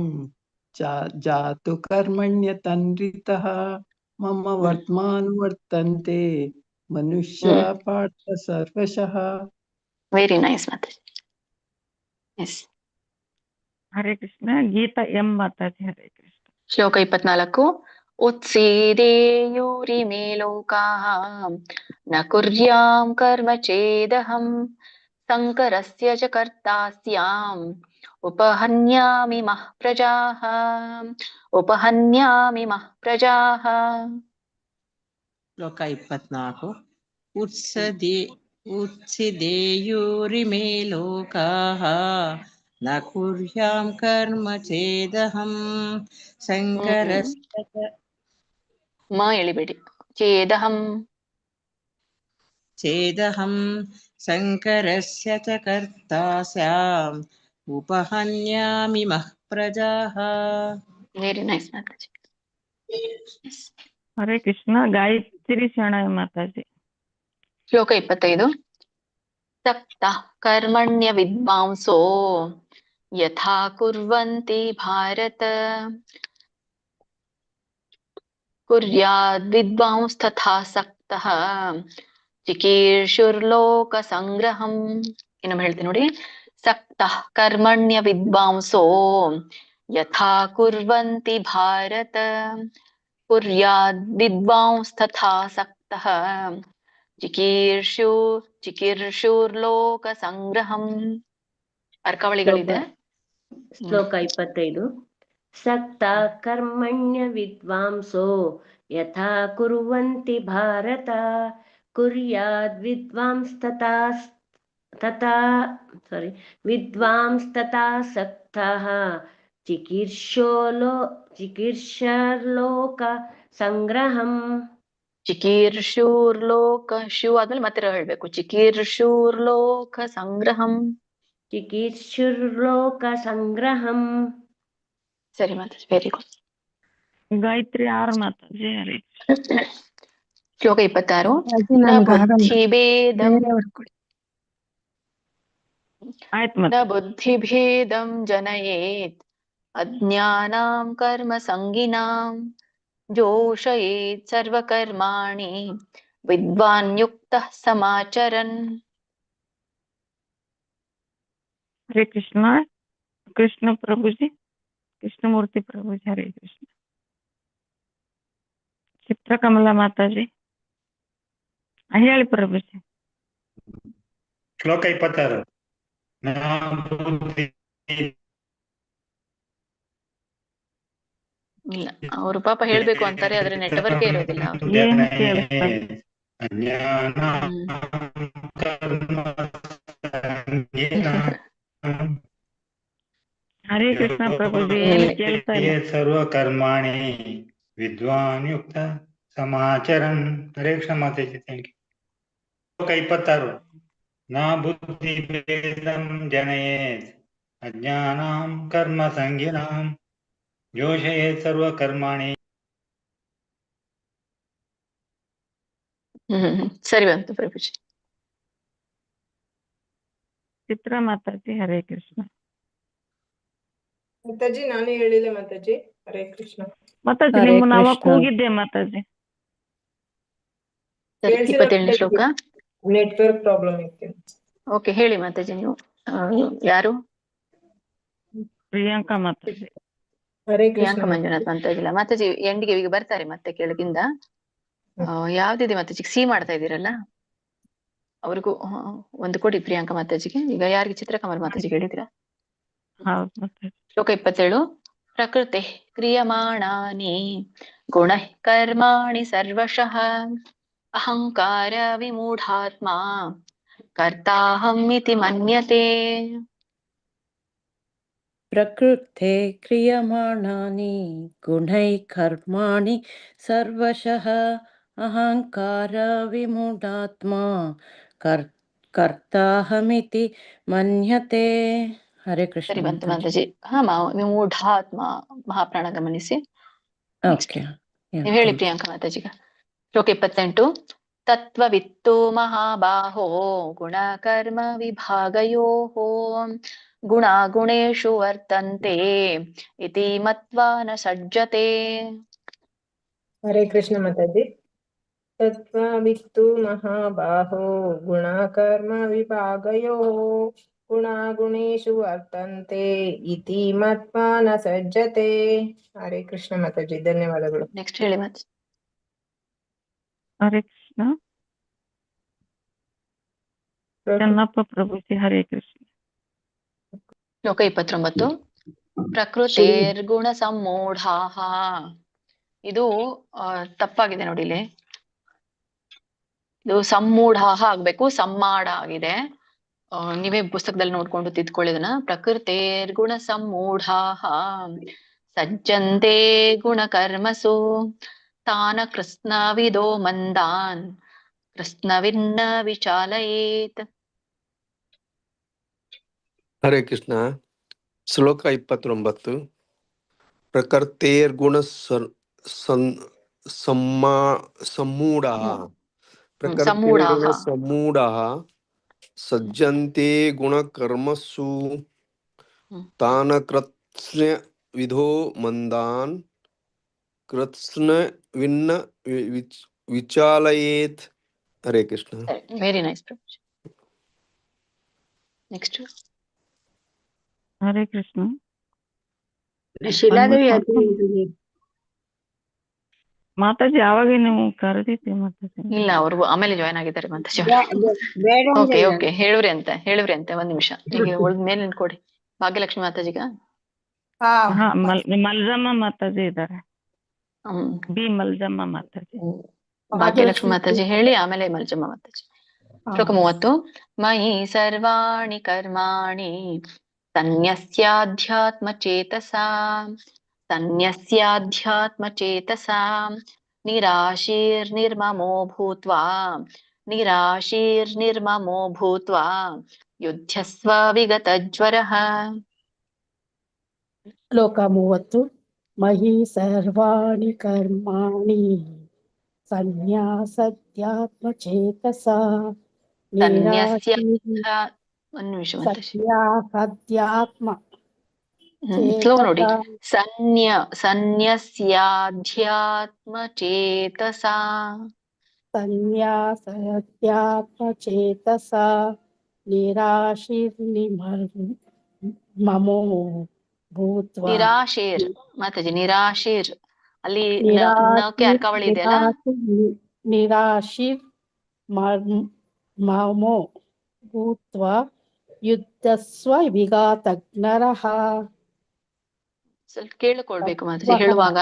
ಜಾತು ಕರ್ಮಣ್ಯ ತನ್ರಿತಃ ಮಮ ವರ್ತಮಾನು ವರ್ತಂತೆ ಮನುಷ್ಯ ಪಾರ್ಥ ಸರ್ವಶಃ. ವೆರಿ ನೈಸ್ ಮಾತಾಜಿ. ಎಸ್. ಹರೇ ಕೃಷ್ಣ. ಗೀತಾ ಎಂ ಮಾತಾಜಿ. ಹರೇ ಕೃಷ್ಣ. ಶ್ಲೋಕ 24. ಉತ್ಸೀದೇಯೂರಿಮೇ ಲೋಕಾಃ ನ ಕುರ್ಯಾಂ ಕರ್ಮ ಚೇದಹಂ ಸಂಕರಸ್ಯ ಚ ಕರ್ತಾಸ್ಯಾಂ ಉಪಹನ್ಯಾಮಿ ಮಃ ಪ್ರಜಾಃ ಉಪಹನ್ಯಾಮಿ ಮಃ ಪ್ರಜಾಃ. ಶ್ಲೋಕ 24. ಉತ್ಸಿದೇಯೂರಿಮೇ ಲೋಕಾಃ ನ ಕುರ್ಯಾಂ ಕರ್ಮ ಚೇದಹಂ ಸಂಕರಸ್ಯ ಮ ಎಳಿಬೇಡಿ. ಚೇದಹಂ ಸಂಕರಸ್ಯ ಚ ಕರ್ತಾಸ್ಯಾಂ ಉಪಹನ್ಯಾಮಿ ಮಃ ಪ್ರಜಾಃ. ವೆರಿ ನೈಸ್ ಮಾತಾಜಿ. ಹರೇ ಕೃಷ್ಣ. ಗಾಯತ್ರಿ ಶರಣಾಯ ಮಾತಾಜಿ. ಶ್ಲೋಕ 25. ಸಕ್ತ ಕರ್ಮಣ್ಯ ವಿದ್ವಾಂಸೋ ಯಥಾ ಕುರ್ವಂತಿ ಭಾರತ ಕುರ್ಯಾದ್ ವಿದ್ವಾಂಸ್ತಥಾ ಸಕ್ತಃ ಚಿಕೀರ್ಷುರ್ಲೋಕ ಸಂಗ್ರಹಂ. ಇನ್ನೊಮ್ಮೆ ಹೇಳ್ತೀನಿ ನೋಡಿ. ಸಕ್ತ ಕರ್ಮಣ್ಯ ವಿದ್ವಾಂಸೋ ಯಥಾ ಕುರ್ವಂತಿ ಭಾರತ ಕುರ್ಯಾದ್ ವಿದ್ವಾಂಸ್ತಥಾ ಸಕ್ತಃ ಚಿಕೀರ್ಷುರ್ಲೋಕ ಸಂಗ್ರಹಂ. ಅರ್ಕಾವಳಿಗಳಿದೆ. ಶ್ಲೋಕ 25. ಸಕ್ತ ಕರ್ಮಣ್ಯ ವಿದ್ವಾಂಸೋ ಯಥಾ ಕುರ್ವಂತಿ ಭಾರತ ಕುರ್ಯಾದ್ ವಿದ್ವಾಂಸ್ತಥಾ ಸಕ್ತಃ ಚಿಕೀರ್ಷರ್ಲೋಕ ಸಂಗ್ರಹಂ. ಚಿಕೀರ್ಷೂರ್ಲೋಕ ಶೂ ಆದ್ಮೇಲೆ ಮತ್ತೆ ಹೇಳ್ಬೇಕು. ಚಿಕೀರ್ಷೂರ್ಲೋಕ ಸಂಗ್ರಹಂ. ಚಿಕೀರ್ಷುರ್ಲೋಕ ಸಂಗ್ರಹಂ. ಸರಿ ಮಾತಾಜಿ. Very good. ಗಾಯತ್ರಿ 6 ಮಾತಾಜಿ. ಹರೇ ಶ್ಲೋಕ 26. ನ ಬುದ್ಧಿಭೇದಂ ಜನಯೇತ್ ಅಜ್ಞಾನಾಂ ಕರ್ಮ ಸಂಗಿನಾಂ ಜೋಷಯೇತ್ ಸರ್ವಕರ್ಮಾಣಿ ವಿದ್ವಾನ್ ಯುಕ್ತಃ ಸಮಾಚರನ್. ಹರೇ ಕೃಷ್ಣ. ಕೃಷ್ಣ ಪ್ರಭುಜಿ. ಕೃಷ್ಣಮೂರ್ತಿ ಪ್ರಭುಜಿ. ಹರೇ ಕೃಷ್ಣ. ಚಿತ್ರಕಮಲ ಮಾತಾಜಿ. ಹೇಳಿ ಪ್ರಭುಜಿ. ಶ್ಲೋಕ 26. ಇಲ್ಲ, ಅವರು ಪಾಪ ಹೇಳ್ಬೇಕು ಅಂತಾರೆ, ಆದ್ರೆ ನೆಟ್ವರ್ಕ್ ಇರೋದಿಲ್ಲ. ಹರೇ ಕೃಷ್ಣ ಪ್ರಭುಜಿ. ಸರ್ವ ಕರ್ಮಾಣಿ ವಿದ್ವಾನ್ ಯುಕ್ತ ಸಮಾಚರನ್. ಹರೇ ಕೃಷ್ಣ ಮಾತಾಜಿ. Thank you. ಶ್ಲೋಕ 26. ನ ಬುದ್ಧಿ ಭೇದಂ ಜನಯೇತ್ ಅಜ್ಞಾನಾಂ ಕರ್ಮ ಸಂಗಿನಾಂ ಜೋಷಯೇತ್ ಸರ್ವ ಕರ್ಮಾಣಿ. ಸರಿ ಬಂತು ಪ್ರಭುಜಿ. ಚಿತ್ರ ಮಾತಾಜಿ. ಹರೇ ಕೃಷ್ಣ. ಮಾತಾಜಿ ನಾನೇ ಹೇಳಿಲ್ಲ ಮಾತಾಜಿ. ಹರೇ ಕೃಷ್ಣ. ಮಾತಾಜಿ ನಿಮ್ಮ ನಾವ ಕೂಗಿದ್ದೆ ಮಾತಾಜಿ. 27ನೇ ಶ್ಲೋಕ. ನೆಟ್ವರ್ಕ್ ಪ್ರಾಬ್ಲಮ್ ಇತ್ತು. ಓಕೆ, ಹೇಳಿ ಮಾತಾಜಿ. ನೀವು ಯಾರು? ಪ್ರಿಯಾಂಕಾ ಮಾತಾಜಿ. ಪ್ರಿಯಾಂಕಾ ಮಂಜುನಾಥ್ ಮಾತಾಜಿಲ್ಲ ಮಾತಾಜಿ. ಎಂಡಿಗೆ ಈಗ ಬರ್ತಾರೆ ಮತ್ತೆ ಕೆಳಗಿಂದ. ಯಾವ್ದಿದೆ ಮಾತಾಜಿ? ಸಿ ಮಾಡ್ತಾ ಇದ್ದೀರಲ್ಲ, ಅವ್ರಿಗೂ ಒಂದು ಕೊಡಿ ಪ್ರಿಯಾಂಕಾ ಮಾತಾಜಿಗೆ. ಈಗ ಯಾರಿಗೆ? ಚಿತ್ರಕಮಲ್ ಮಾತಾಜಿಗೆ ಹೇಳಿದಿರಾ? ಶ್ಲೋಕ 27. ಪ್ರಕೃತಿ ಕ್ರಿಯಮಾಣಾನಿ ಗುಣಃ ಕರ್ಮಾಣಿ ಸರ್ವಶಃ ಅಹಂಕಾರ ವಿಮೂಢಾತ್ಮ ಕರ್ತಾಹಂ ಇತಿ ಮನ್ಯತೆ. प्रकृते क्रियमाणानि गुणैः कर्माणि सर्वशः अहङ्कार विमूढात्मा कर्ताहमिति मन्यते. ಹರೇ ಕೃಷ್ಣ. ಸರಿ ಬಂತು ಮಾತಾಜಿ. ವಿಮೂಢಾತ್ಮ ಮಹಾಪ್ರಾಣ ಗಮನಿಸಿ. ನೀವು ಹೇಳಿ ಪ್ರಿಯಾಂಕ ಮಾತಾಜಿಗ. ಶ್ಲೋಕ 28. ತತ್ವವಿತ್ತು ಮಹಾಬಾಹೋ ಗುಣಕರ್ಮ ವಿಭಾಗಯೋಃ ಗುಣಾಗುಣೇಷು ವರ್ತಂತೆ ಇತಿ ಮತ್ವಾ ನ ಸಜ್ಜತೆ. ಹರೇ ಕೃಷ್ಣ ಮಾತಾಜಿ. ತತ್ವವಿತ್ತು ಮಹಾಬಾಹೋ ಗುಣಕರ್ಮ ವಿಭಾಗಯೋಃ ಗುಣಾಗುಣೇಷು ವರ್ತಂತೆ ಇತಿ ಮತ್ವಾ ನ ಸಜ್ಜತೆ. ಹರೇ ಕೃಷ್ಣ ಮಾತಾಜಿ, ಧನ್ಯವಾದಗಳು. ನೆಕ್ಸ್ಟ್ ಹೇಳಿ ಮಾತಾಜಿ. ಹರೇ ಕೃಷ್ಣ. ಚೆನ್ನಪ್ಪ ಪ್ರಭುಜಿ. ಹರೇ ಕೃಷ್ಣ. ಶ್ಲೋಕ 29. ಪ್ರಕೃತಿರ್ಗುಣ ಸಮ್ಮೂಢಾಃ. ಇದು ತಪ್ಪಾಗಿದೆ ನೋಡಿ ಇಲ್ಲಿ. ಇದು ಸಮ್ಮೂಢಾಃ ಆಗ್ಬೇಕು, ಸಮ್ಮಾಡ ಆಗಿದೆ. ನೀವೇ ಪುಸ್ತಕದಲ್ಲಿ ನೋಡ್ಕೊಂಡು ತಿದ್ಕೊಳ್ಳಿ ಇದನ್ನ. ಪ್ರಕೃತಿರ್ಗುಣ ಸಮ್ಮೂಢಾಃ ಸಜ್ಜಂತೆ ಗುಣಕರ್ಮಸು ತಾನ ಕೃಷ್ಣವಿದೋ ಮಂದಾನ್ ಕೃಷ್ಣವಿನ್ನ ವಿಚಾಲಯೇತ್. ಹರೇ ಕೃಷ್ಣ. ಶ್ಲೋಕ 29. ಪ್ರಕೃತಿರ್ಗುಣ ಸಮೂಢಃ ಪ್ರಕೃತಿರ್ಗುಣ ಸಮೂಢಃ ಸಜ್ಜಂತೆ ಗುಣಕರ್ಮಸು ತಾನ ಕೃತ್ಸ್ನ ವಿಧೋ ಮಂದಾನ್ ಕೃತ್ಸ್ನ ವಿನ್ನ ವಿಚಾಲಯೇತ್. Hare Krishna. Very nice. Next. Hare Krishna. ಮಾತಾಜಿ ಯಾವಾಗ ನೀವು ಕರೆದಿದ್ದೆ ಮಾತಾಜಿ? ಇಲ್ಲ, ಅವ್ರು ಆಮೇಲೆ ಜಾಯ್ನ್ ಆಗಿದ್ದಾರೆ ಮಾತಾಜಿ. ಓಕೆ ಹೇಳುವ್ರಿ ಅಂತೆ ಒಂದ್ ನಿಮಿಷ. ಈಗ ಉಳ್ದ ಮೇಲೆ ನಿಂತ್ಕೊಡಿ. ಭಾಗ್ಯಲಕ್ಷ್ಮಿ ಮಾತಾಜಿಗ. ಮಲ್ಜಮ್ಮ ಮಾತಾಜಿ ಇದ್ದಾರೆ. ಬಿ ಮಲ್ಜಮ್ಮ ಮಾತಾಜಿ. ಭಾಗ್ಯಲಕ್ಷ್ಮಿ ಮಾತಾಜಿ ಹೇಳಿ, ಆಮೇಲೆ ಮಲ್ಜಮ್ಮ ಮಾತಾಜಿ. ಶ್ಲೋಕ 30. ಮಯಿ ಸರ್ವಾಣಿ ಕರ್ಮಾಣಿ ಸನ್ಯಸ್ಯಾಧ್ಯಾತ್ಮ ಚೇತಸಾ ನಿರಾಶೀರ್ನಿರ್ಮಮೋ ಭೂತ್ವಾ ಯುಧ್ಯಸ್ವ ವಿಗತಜ್ವರಃ. ಶ್ಲೋಕ 30. ಮಹಿ ಸರ್ವಾಣಿ ಕರ್ಮಾಣಿ ಸನ್ಯಾಸತ್ಯಾತ್ಮ ಚೇತಸಾ ಸನ್ಯಾಸತ್ಯಾತ್ಮ ಸ್ಲೋ ನೋಡಿ. ಸನ್ಯಸ್ಯಾಧ್ಯಾತ್ಮ ಚೇತಸಾ ನಿರಾಶೀರ್ನಿರ್ಮಮೋ ಭೂತ್ವಾ. ನಿರಾಶೀರ್ ಮಾತಾಜಿ. ನಿರಾಶೀರ್ ಅಲ್ಲಿ ನಕ್ಕೆ ಅರ್ಕಾವಳಿ ಇದೆಯಲ್ಲ. ನಿರಾಶೀರ್ ಮಮೋ ಭೂತ್ವಾ ಯುದ್ಧಸ್ವ ವಿಘಾತಜ್ಞರಃ. ಸ್ವಲ್ಪ ಕೇಳಿಕೊಳ್ಬೇಕು ಮಾತಾಜಿ. ಹೇಳುವಾಗ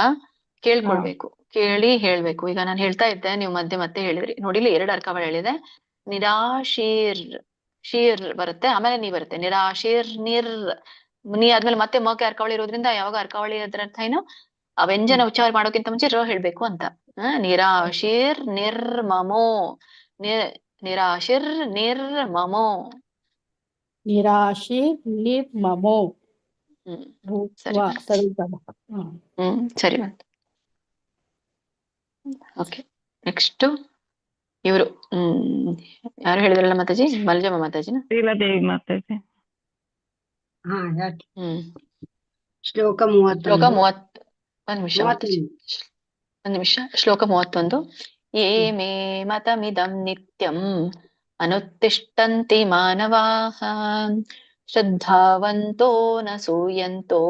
ಕೇಳ್ಕೊಳ್ಬೇಕು, ಕೇಳಿ ಹೇಳ್ಬೇಕು. ಈಗ ನಾನು ಹೇಳ್ತಾ ಇದ್ದೆ, ನೀವು ಮತ್ತೆ ಹೇಳಿದ್ರಿ ನೋಡಿ. ಇಲ್ಲಿ 2 ಅರ್ಕಾವಳಿ ಹೇಳಿದೆ. ಶೀರ್ ಬರುತ್ತೆ, ಆಮೇಲೆ ನೀ ಬರುತ್ತೆ. ನಿರಾಶೀರ್ ನೀ ಆದ್ಮೇಲೆ ಮತ್ತೆ ಮಕ್ಕೆ ಅರ್ಕಾವಳಿ ಇರೋದ್ರಿಂದ ಯಾವಾಗ ಅರ್ಕಾವಳಿ ಅದ್ರ ಅರ್ಥ ಏನು, ಆ ವ್ಯಂಜನ ಉಚ್ಚಾರ ಮಾಡೋಕ್ಕಿಂತ ಮುಂಚೆ ಹೇಳ್ಬೇಕು ಅಂತ. ನಿರಾಶೀರ್ ನಿರ್ಮಮೋ ಸರಿ ಬಂತು. ಓಕೆ, ನೆಕ್ಸ್ಟ್ ಇವರು ಯಾರು ಹೇಳಿದ್ರಲ್ಲ ಮಾತಾಜಿ? ಮಲ್ಜಮ್ಮ ಮಾತಾಜಿನ? ಶ್ರೀಲಾದೇವಿ ಮಾತಾಜಿ. ಶ್ಲೋಕ 30. ಒಂದ್ ನಿಮಿಷ. ಶ್ಲೋಕ 31. ಯೇ ಮೇ ಮತಮಿದಂ ನಿತ್ಯಂ ಅನುತ್ತಿಷ್ಠಂತಿ ಮಾನವಾಃ ಶ್ರದ್ಧಾವಂತೋ ನ ಸೂಯಂತೋ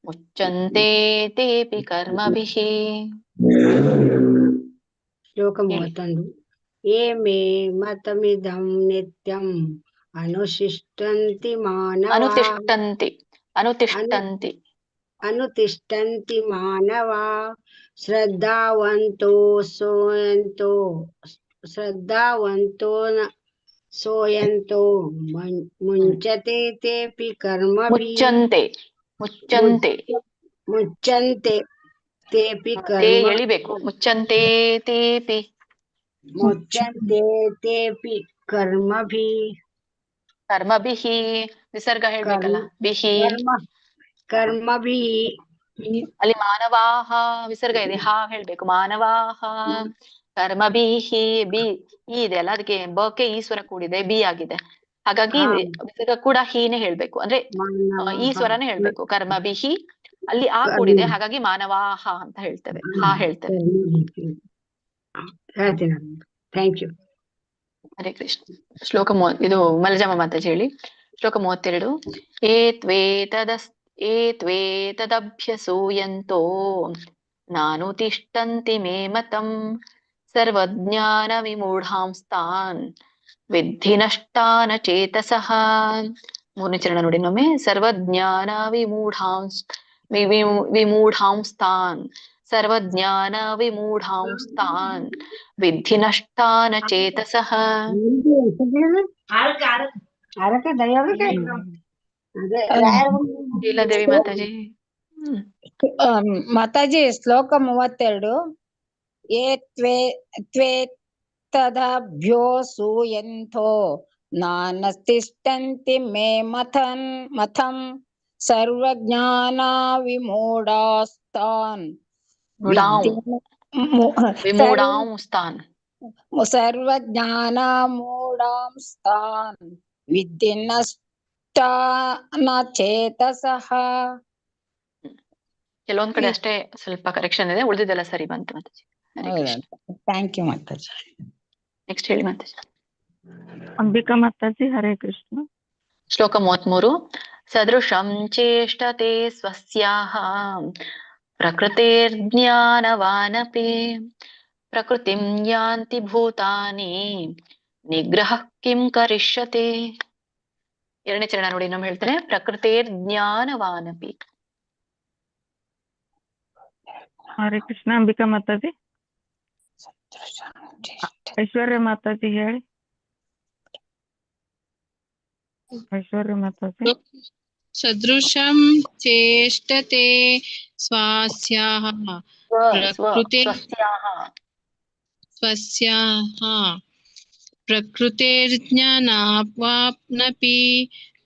ಮುಚ್ಚಂತೆ ತೇಪಿ ಕರ್ಮಭಿಃ. ಶ್ಲೋಕ 31. ಯೇ ಮೇ ಮತಮಿದಂ ನಿತ್ಯಂ ಅನುತಿಷ್ಠಂತಿ ಮಾನವಾ ಶ್ರದ್ಧಾವಂತೋ सोयन्तो मुञ्चते तेऽपि कर्मभिः मुच्यन्ते तेऽपि ತೇ ಎಳಿಬೇಕು. ಮುಚ್ಚಂತೆ ತೇಪಿ ಕರ್ಮಭಿಃ ವಿಸರ್ಗ ಹೇಳ್ಬೇಕಲ್ಲ. ಬಿಹಿ ಕರ್ಮಭಿಃ ಅಲ್ಲಿ ಮಾನವಾಹ ವಿಸರ್ಗ ಇದೆ, ಹಾ ಹೇಳ್ಬೇಕು. ಮಾನವಾಹ ಕರ್ಮಭಿಃ ಬಿ ಈ ಇದೆ ಅಲ್ಲ, ಅದಕ್ಕೆ ಬಕ್ಕೆ ಈ ಸ್ವರ ಕೂಡಿದೆ, ಬಿ ಆಗಿದೆ. ಹಾಗಾಗಿ ವಿಸರ್ಗ ಕೂಡ ಹೀನೆ ಹೇಳ್ಬೇಕು, ಅಂದ್ರೆ ಈ ಸ್ವರನೇ ಹೇಳ್ಬೇಕು. ಕರ್ಮಭಿಃ ಅಲ್ಲಿ ಆ ಕೂಡಿದೆ, ಹಾಗಾಗಿ ಮಾನವಾಹ ಅಂತ ಹೇಳ್ತೇವೆ, ಹಾ ಹೇಳ್ತೇವೆ. Thank you. ಹರೇ ಕೃಷ್ಣ. ಶ್ಲೋಕ ಇದು ಮಲಜಮ ಮಾತಾಜಿ ಹೇಳಿ. ಶ್ಲೋಕ 32. ಏತ್ವೇತದಭ್ಯಸೂಯಂತೋ ನಾನುತಿಷ್ಠಂತಿ ಮೇ ಮತಂ ಸರ್ವಜ್ಞಾನ ವಿಮೂಢಾಂಸ್ತಾನ್ ವಿದ್ಧಿ ನಷ್ಟಾನ ಚೇತಸಃ. ಮೂರನೇ ಚರಣ ನೋಡಿ ಇನ್ನೊಮ್ಮೆ. ಸರ್ವಜ್ಞಾನ ವಿಮೂಢಾಂಸ್ತಾನ್ ಸರ್ವಜ್ಞಾನ ವಿಮೂಢಾಂಸ್ತಾನ್ ವಿದ್ಧಿ ನಷ್ಟಾನ ಚೇತಸಃ. ಶೀಲಾದೇವಿ ಮಾತಾಜಿ. ಮಾತಾಜಿ ಶ್ಲೋಕ 32. ತ್ವೇತದಭ್ಯೋ ಸೂಯಂತೋ ನಾನತಿಷ್ಠಂತಿ ಮೇ ಮಥಂ ಸರ್ವಜ್ಞಾನ ವಿಮೂಢಾಂಸ್ತಾನ್ ಸರ್ವಜ್ಞಾನ ಮೂಢಾಂಸ್ತಾನ್ ವಿದ್ಧಿ ನಷ್ಟಾನ ಚೇತಸಃ. ಕೆಲವೊಂದ್ ಕಡೆ ಅಷ್ಟೇ ಸ್ವಲ್ಪ ಕರೆಕ್ಷನ್ ಇದೆ, ಉಳಿದಿದ್ದೆಲ್ಲ ಸರಿ ಬಂತು Mataji. Thank you Mataji. Next ಹೇಳಿ ಮಾತಾಜಿ. ಅಂಬಿಕಾ ಮಾತಾಜಿ. ಹರೇ ಕೃಷ್ಣ. ಶ್ಲೋಕ 33. ಸದೃಶಂ ಚೇಷ್ಟತೆ ಸ್ವಸ್ಯಾಹ ಪ್ರಕೃತಿರ್ಜ್ಞಾನವಾನಪಿ ಪ್ರಕೃತಿಂ ಯಾಂತಿ ಭೂತಾನಿ ನಿಗ್ರಹ ಕಿಂ ಕರಿಷ್ಯತೆ. ಎರಡನೇ ಚರಣ ನೋಡಿ ಇನ್ನೊಮ್ಮೆ ಹೇಳ್ತೇನೆ. ಪ್ರಕೃತಿರ್ಜ್ಞಾನವಾನಪಿ. ಹರೇ ಕೃಷ್ಣ. ಅಂಬಿಕಾ ಮಾತಾಜಿ. ಐಶ್ವರ್ಯ ಮಾತಾಜಿ ಹೇಳಿ. ಐಶ್ವರ್ಯ ಮಾತಾಜಿ. ಸದೃಶಂ ಚೇಷ್ಟತೆ ಸ್ವಸ್ಯಾಹ ಪ್ರಕೃತಿರ್ಜ್ಞಾನವಾನಪಿ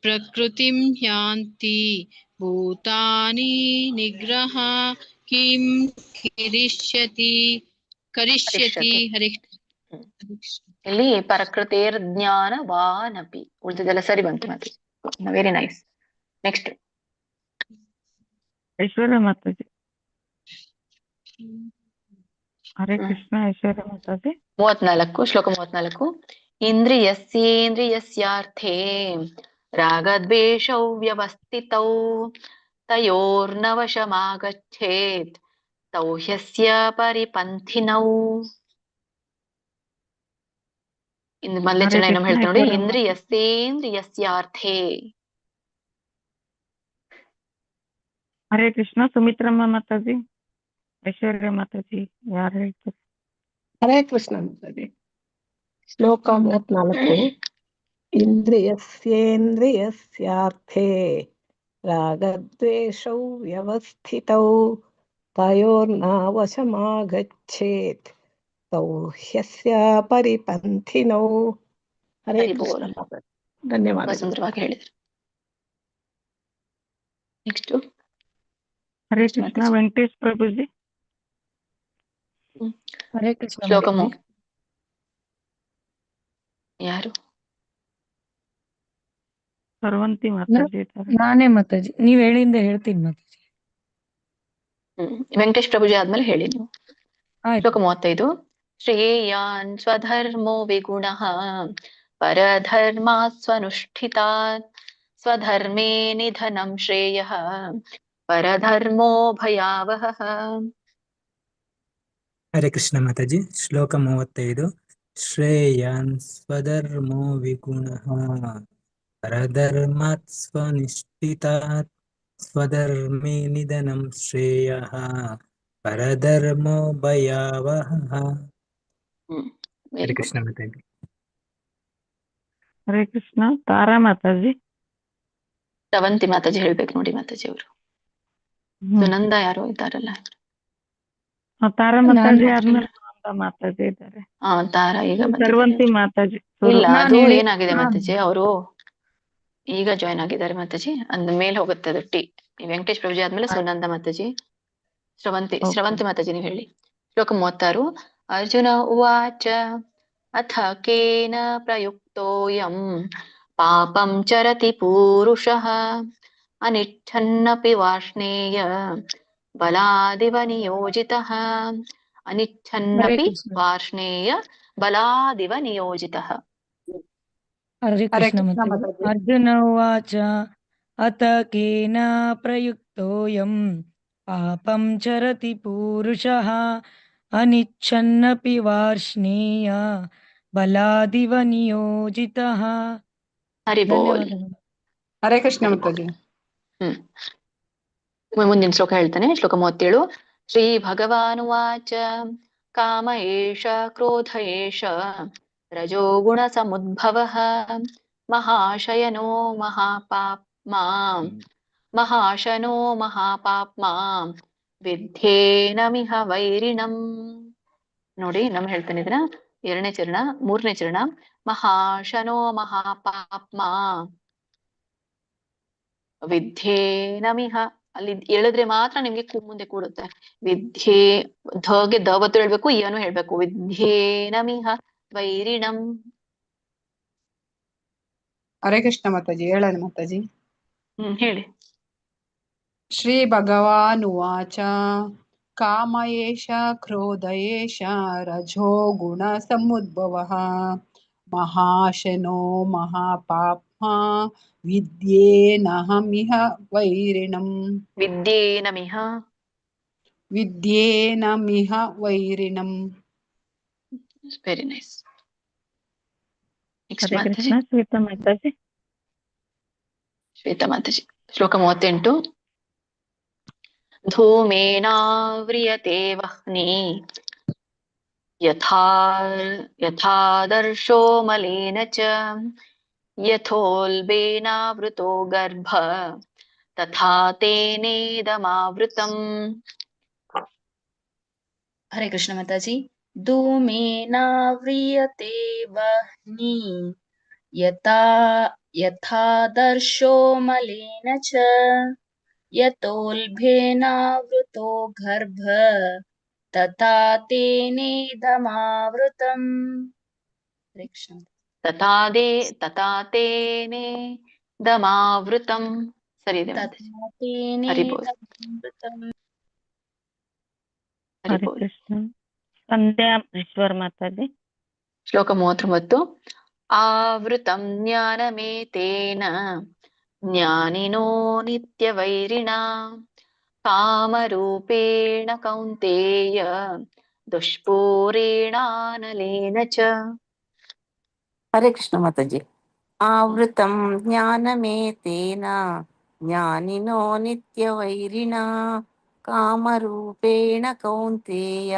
ಪ್ರಕೃತಿಂ ಯಾಂತಿ ಭೂತಾನಿ ನಿಗ್ರಹ ಕಿಂ ಕರಿಷ್ಯತಿ. ಹರೇ ಇಲ್ಲಿ ಪ್ರಕೃತಿರ್ಜ್ಞಾನವಾನಪಿ, ಉಳಿದಿದ್ದೆಲ್ಲ ಸರಿ ಬಂತು ಮಾತಾಜಿ. Very nice. ನೆಕ್ಸ್ಟ್ ಐಶ್ವರ್ಯ ಮಾತಾಜಿ. ಹರೇ ಕೃಷ್ಣ. ಐಶ್ವರ್ಯ ಮಾತಾಜಿ. 34. ಶ್ಲೋಕ 34. ಇಂದ್ರಿಯಸ್ಯೇಂದ್ರಿಯಸ್ಯಾರ್ಥೇ ರಾಗದ್ವೇಷೌ ವ್ಯವಸ್ಥಿತೌ ತಯೋರ್ನವಶಮಾಗಚ್ಚೇತ್ ತೌ ಹ್ಯಸ್ಯ ಪರಿಪಂಥಿನೌ. ಇನ್ನು ಮೊದಲನೇ ಚರಣ ಇನ್ನೊಮ್ಮೆ ಹೇಳ್ತಾ ನೋಡಿ. ಇಂದ್ರಿಯಸ್ಯೇಂದ್ರಿಯಸ್ಯಾರ್ಥೇ. ಹರೇ ಕೃಷ್ಣ. ಸುಮಿತ್ರಮ್ಮ ಮಾತಾಜಿ. ಐಶ್ವರ್ಯ ಮಾತಾಜಿ ಯಾರು ಹೇಳ್ತಾರೆ? ಹರೇ ಕೃಷ್ಣ ಮಾತಾಜಿ. ಶ್ಲೋಕ 34. ಇಂದ್ರಿಯಸ್ಯೇಂದ್ರಿಯಸ್ಯಾರ್ಥೇ ರಾಗದ್ವೇಷೌ ವ್ಯವಸ್ಥಿತೌ ತಯೋರ್ನಾವಶಮಾಗಚ್ಚೇತ್ ತೌ ಹ್ಯಸ್ಯ ಪರಿಪಂಥಿನೌ. ಹರೇ ಕೃಷ್ಣ ಮಾತಾಜಿ. ಧನ್ಯವಾದ. ಸುಂದರವಾಗಿ ಹೇಳಿದ್ರು. ನೆಕ್ಸ್ಟ್ ಹರೇ ಕೃಷ್ಣ. ವೆಂಕಟೇಶ್ ಪ್ರಭುಜಿ. ಹರೇ ಕೃಷ್ಣ. ಶ್ಲೋಕ ಯಾರು? ಸರ್ವಂತಿ ಮಾತಾಜಿ. ನಾನೇ ಮಾತಾಜಿ. ನೀವ್ ಹೇಳಿಂದ ಹೇಳ್ತೀನಿ ಮಾತಾಜಿ. ವೆಂಕಟೇಶ್ ಪ್ರಭುಜಿ ಆದ್ಮೇಲೆ ಹೇಳಿ ನೀವು. ಶ್ಲೋಕ 35. ಶ್ರೇಯಾನ್ ಸ್ವಧರ್ಮೋ ವಿಗುಣಃ ಪರಧರ್ಮಾತ್ ಸ್ವನುಷ್ಠಿತಾತ್ ಸ್ವಧರ್ಮೇ ನಿಧನಂ ಶ್ರೇಯಃ ಪರಧರ್ಮೋ ಭಯಾವಹಃ. ಹರೇ ಕೃಷ್ಣ ಮಾತಾಜಿ. ಶ್ಲೋಕ 35. ಶ್ರೇಯಾನ್ ಸ್ವಧರ್ಮೋ ವಿಗುಣಃ ಪರಧರ್ಮಾತ್ ಸ್ವನಿಷ್ಠಿತಾತ್ ಸ್ವಧರ್ಮೇ ನಿಧನಂ ಶ್ರೇಯಃ ಪರಧರ್ಮೋ ಭಯಾವಹಃ. ಹರೇ ಕೃಷ್ಣ ಮಾತಾಜಿ. ಹರೇ ಕೃಷ್ಣ. ತಾರಾ ಮಾತಾಜಿ. ಶ್ರವಂತಿ ಮಾತಾಜಿ ಹೇಳ್ಬೇಕು ನೋಡಿ ಮಾತಾಜಿ ಅವರು. ಸುನಂದ ಯಾರೋ ಇದ್ದಾರಲ್ಲ. ತಾರಾ ಮಾತಾಜಿ ಆದ್ಮೇಲೆ ಸುನಂದ ಮಾತಾಜಿ ಇದ್ದಾರೆ. ತಾರಾ ಈಗ ಸರ್ವಂತಿ ಮಾತಾಜಿ. ಇಲ್ಲ, ಅದು ಏನಾಗಿದೆ ಮಾತಾಜಿ, ಅವರು ಈಗ ಜಾಯ್ನ್ ಆಗಿದ್ದಾರೆ ಮಾತಾಜಿ. ಅಂದ ಮೇಲೆ ಹೋಗುತ್ತೆ ಅದು ಟಿ. ವೆಂಕಟೇಶ್ ಪ್ರಭುಜಿ ಆದ್ಮೇಲೆ ಸುನಂದ ಮಾತಾಜಿ. ಶ್ರವಂತಿ ಮಾತಾಜಿ ನೀವು ಹೇಳಿ. ಶ್ಲೋಕ 36. ಅರ್ಜುನ ಉವಾಚ ಅಥ ಕೇನ ಪ್ರಯುಕ್ತೋಯಂ ಪಾಪಂ ಚರತಿ ಪೂರುಷಃ ಅನಿಚ್ಛನ್ನಪಿ ವಾರ್ಷ್ಣೇಯ ಬಲಾದಿವ ನಿಯೋಜಿತಃ. ಅನಿಚ್ಛನ್ನಪಿ ವಾರ್ಷ್ಣೇಯ ಬಲಾದಿವ ನಿಯೋಜಿತಃ. ಹರೇ ಕೃಷ್ಣ ಮಾತಾಜಿ. ಅರ್ಜುನ ಉವಾಚ ಅತ ಕೇನ ಪ್ರಯುಕ್ತೋಯಂ ಪಾಪಂ ಚರತಿ ಪೂರುಷಃ ಅನಿಚ್ಛನ್ನಪಿ ವಾರ್ಷ್ಣೇಯ ಬಲಾದಿವ ನಿಯೋಜಿತಃ. ಹರಿ ಬೋಲ್. ಹರೇ ಕೃಷ್ಣ ಮಾತಾಜಿ. ಮುಂದಿನ ಶ್ಲೋಕ ಹೇಳ್ತಾನೆ. ಶ್ಲೋಕ 37. ಶ್ರೀ ಭಗವಾನುವಾಚ ಕಾಮ ಏಷ ಕ್ರೋಧ ಏಷ ರಜೋ ಗುಣ ಸಮುದ್ಭವಃ ಮಹಾಶಯನೋ ಮಹಾಪಾಪ್ಮಾ ವಿದ್ಯೇನಮಿಹ ವೈರಿಣಂ. ನೋಡಿ ನಮ್ ಹೇಳ್ತಾನೆ ಇದನ್ನ. 2ನೇ ಚರಣ 3ನೇ ಚರಣ. ಮಹಾಶನೋ ಮಹಾಪಾಪ್ಮಾ ವಿದ್ಯೇನಮಿಹ. ಅಲ್ಲಿ ಹೇಳಿದ್ರೆ ಮಾತ್ರ ನಿಮ್ಗೆ ಮುಂದೆ ಕೂಡುತ್ತೆ. ವಿದ್ಯೆ ಧಗೆ ಧವತ್ತು ಹೇಳ್ಬೇಕು, ಏನು ಹೇಳ್ಬೇಕು. ವಿದ್ಯೇನಮಿಹ ವೈರಿಣಂ. ಹರೇ ಕೃಷ್ಣ ಮಾತಾಜಿ. ಹೇಳೋಣ ಮಾತಾಜಿ. ಹೇಳಿ. ಶ್ರೀ ಭಗವಾನ್ ಉವಾಚ ಕಾಮ ಏಷ ಕ್ರೋಧ ಏಷ ರಜೋ ಗುಣ ಸಮುದ್ಭವಃ ಮಹಾಶನೋ ಮಹಾಪಾಪ್ಮಾ ವಿದ್ಯೇನಹಮಿಹ ವೈರಿಣಂ. ವಿದ್ಯೇನಮಿಹ ವೈರಿಣಂ. Very nice. ಶ್ವೇತಾ ಮಾತಾಜಿ. ಶ್ವೇತಾ ಮಾತಾಜಿ. ಶ್ಲೋಕ 38. ಧೂಮೇನಾವ್ರಿಯತೆ ವಹ್ನಿ ಯಥಾದರ್ಶೋ ಮಲೇನ ಚ ಯಥೋಲ್ಬೇನಾವೃತೋ ಗರ್ಭ ತಥಾ ತೇನೇದಮಾವೃತಂ. ಹರೇ ಕೃಷ್ಣ ಮಾತಾಜಿ. ಧೂಮೇನಾವ್ರಿಯತೆ ವಹ್ನಿ ಯಥಾದರ್ಶೋ ಮಲೇನ ಚ ಯಥೋಲ್ಬೇನಾವೃತೋ ಗರ್ಭ ತಥಾ ತೇನೇದಮಾವೃತಂ. ಹರೇ ಕೃಷ್ಣ. ತಥಾ ತೇನೇದಮಾವೃತಂ. ಸರಿ ಇದೆ. ಹರಿ ಬೋಲ್. ಹರೇ ಕೃಷ್ಣ. ಸಂಧ್ಯಾ ಈಶ್ವರ್ ಮಾತಾಜಿ. ಶ್ಲೋಕ 39. ಆವೃತಂ ಜ್ಞಾನಮೇತೇನ ಜ್ಞಾನಿನೋ ನಿತ್ಯವೈರಿಣಾ ಕಾಮರೂಪೇಣ ಕೌಂತೇಯ ದುಷ್ಪೂರೇಣಾನಲೇನ ಚ. ಹರೇ ಕೃಷ್ಣ ಮಾತಾಜಿ. ಆವೃತಂ ಜ್ಞಾನಮೇತೇನ ಜ್ಞಾನಿನೋ ನಿತ್ಯವೈರಿಣಾ ಕಾಮರೂಪೇಣ ಕೌಂತೇಯ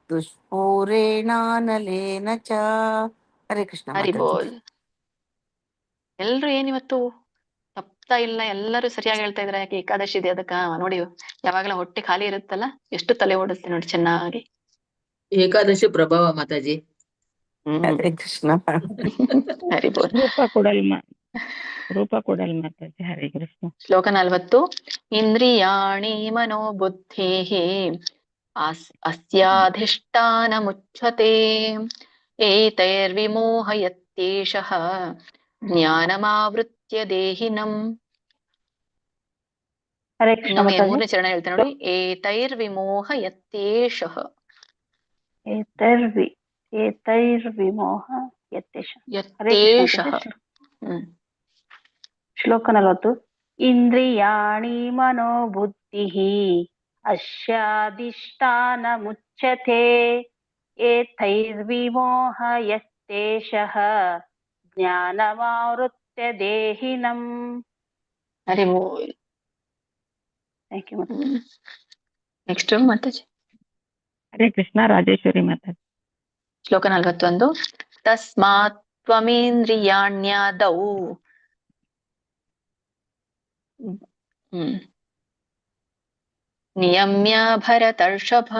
ದುಷ್ಪೂರೇಣಾನಲೇನ ಚ. ಹರೇ ಕೃಷ್ಣ ಮಾತಾಜಿ. ಎಲ್ರು ಏನಿವತ್ತು ತಪ್ತಾ ಇಲ್ಲ, ಎಲ್ಲರೂ ಸರಿಯಾಗಿ ಹೇಳ್ತಾ ಇದ್ರ. ಯಾಕೆ ಏಕಾದಶಿ ಇದೆ ಅದಕ್ಕ ನೋಡಿ. ಯಾವಾಗಲ ಹೊಟ್ಟೆ ಖಾಲಿ ಇರುತ್ತಲ್ಲ, ಎಷ್ಟು ತಲೆ ಓಡಿಸ್ತೀನಿ ನೋಡಿ ಚೆನ್ನಾಗಿ. ಏಕಾದಶಿ ಪ್ರಭಾವ ಮಾತಾಜಿ. ಹರೇ ಕೃಷ್ಣ. ಹರಿ ಬೋಲ್. ರೂಪ ಕೊಡಲ್ ಮಾತಾಜಿ. ಹರೇ ಕೃಷ್ಣ. ಶ್ಲೋಕ 40. ಇಂದ್ರಿಯಾಣಿ ಮನೋಬುದ್ಧೇಃ ಅಸ್ಯಾಧಿಷ್ಠಾನಮುಚ್ಯತೆ ಏತೈರ್ವಿಮೋಹಯತ್ಯೇಷಃ ಜ್ಞಾನಮಾವೃತ್ಯ ದೇಹಿನಂ. ಇನ್ನೊಮ್ಮೆ 3ನೇ ಚರಣ ಹೇಳ್ತೇನೆ ನೋಡಿ. ಏತೈರ್ವಿಮೋಹಯತ್ಯೇಷಃ. ಶ್ಲೋಕ 40. ಇಂದ್ರಿಯಾಣಿ ಮನೋಬುದ್ಧಿಃ ಅಸ್ಯಾಧಿಷ್ಠಾನಮುಚ್ಯತೆ ಏತೈರ್ವಿಮೋಹಯತ್ಯೇಷಃ ಜ್ಞಾನಮಾವೃತ್ಯ ದೇಹಿನಂ. ಹರಿ ಬೋಲ್. ನೆಕ್ಸ್ಟ್ ಮಾತಾಜಿ. ಹರೇ ಕೃಷ್ಣ. ರಾಜೇಶ್ವರಿ ಮಾತಾಜಿ. ಶ್ಲೋಕ 41. ತಸ್ಮಾತ್ ತ್ವಮೇಂದ್ರಿಯಾಣ್ಯದೌ ನಿಯಮ್ಯ ಭರತರ್ಷಭ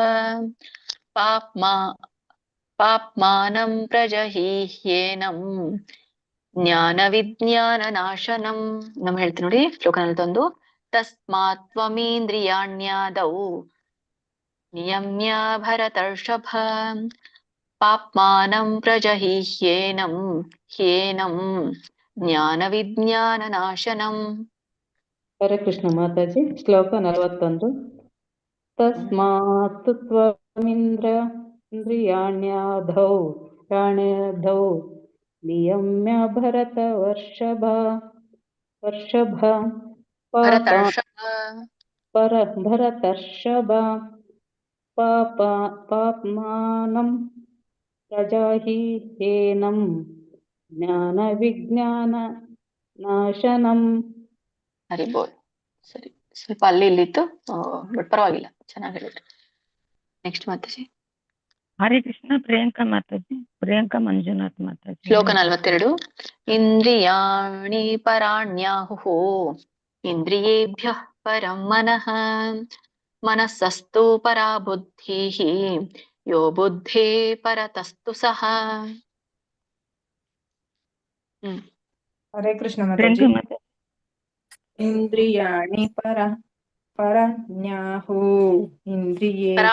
ಪಾಪ್ಮಾನಂ ಪ್ರಜಹೀಹ್ಯೇನಂ ಜ್ಞಾನ ವಿಜ್ಞಾನ ನಾಶನಂ. ನಮ್ಮ ಹೇಳ್ತೀನಿ ನೋಡಿ ಶ್ಲೋಕ 41. ತಸ್ಮಾತ್ ತ್ವಮೇಂದ್ರಿಯಾಣ್ಯದೌ ನಿಯಮ್ಯ ಭರತರ್ಷಭ ಪಾಪ್ಮಾನಂ ಪ್ರಜಹೀಹ್ಯೇನಂ ಜ್ಞಾನ ವಿಜ್ಞಾನ ನಾಶನಂ. ಹರೇ ಕೃಷ್ಣ ಮಾತಾಜಿ. ಶ್ಲೋಕ 41. ತಸ್ಮಾತ್ ತ್ವಮಿಂದ್ರಿಯಾಣ್ಯದೌ ನಿಯಮ್ಯ ಭರತರ್ಷಭ ಪಾಪ್ಮಾನಂ ಪ್ರಜಹೀಹ್ಯೇನಂ ಜ್ಞಾನ ವಿಜ್ಞಾನ ನಾಶನಂ. ಹರಿ ಬೋಲ್. ಸರಿ, ಸ್ವಲ್ಪ ಅಲ್ಲಿ ಇಲ್ಲಿತ್ತು, ಬಟ್ ಪರವಾಗಿಲ್ಲ, ಚೆನ್ನಾಗಿ ಹೇಳಿದ್ರಿ. ನೆಕ್ಸ್ಟ್ ಮಾತಾಜಿ. ಹರೇ ಕೃಷ್ಣ. ಪ್ರಿಯಾಂಕಾ ಮಾತಾಜಿ. ಪ್ರಿಯಾಂಕಾ ಮಂಜುನಾಥ್ ಮಾತಾಜಿ. ಶ್ಲೋಕ 42. ಇಂದ್ರಿಯಾಣಿ ಪರಾಣ್ಯಾಹುಃ ಇಂದ್ರಿಯೇಭ್ಯಃ ಪರಂ ಮನಃ ಮನಸ್ಸಸ್ತು ಪರಾ ಬುದ್ಧಿಃ ಯೋ ಬುದ್ಧೇ ಪರತಸ್ತು ಸಹ. ಹರೇ ಕೃಷ್ಣ ಮಾತಾಜಿ. ಇಂದ್ರಿಯಾಣಿ ಪರಣ್ಯಾಹು ಇಂದ್ರಿಯೇಭ್ಯಃ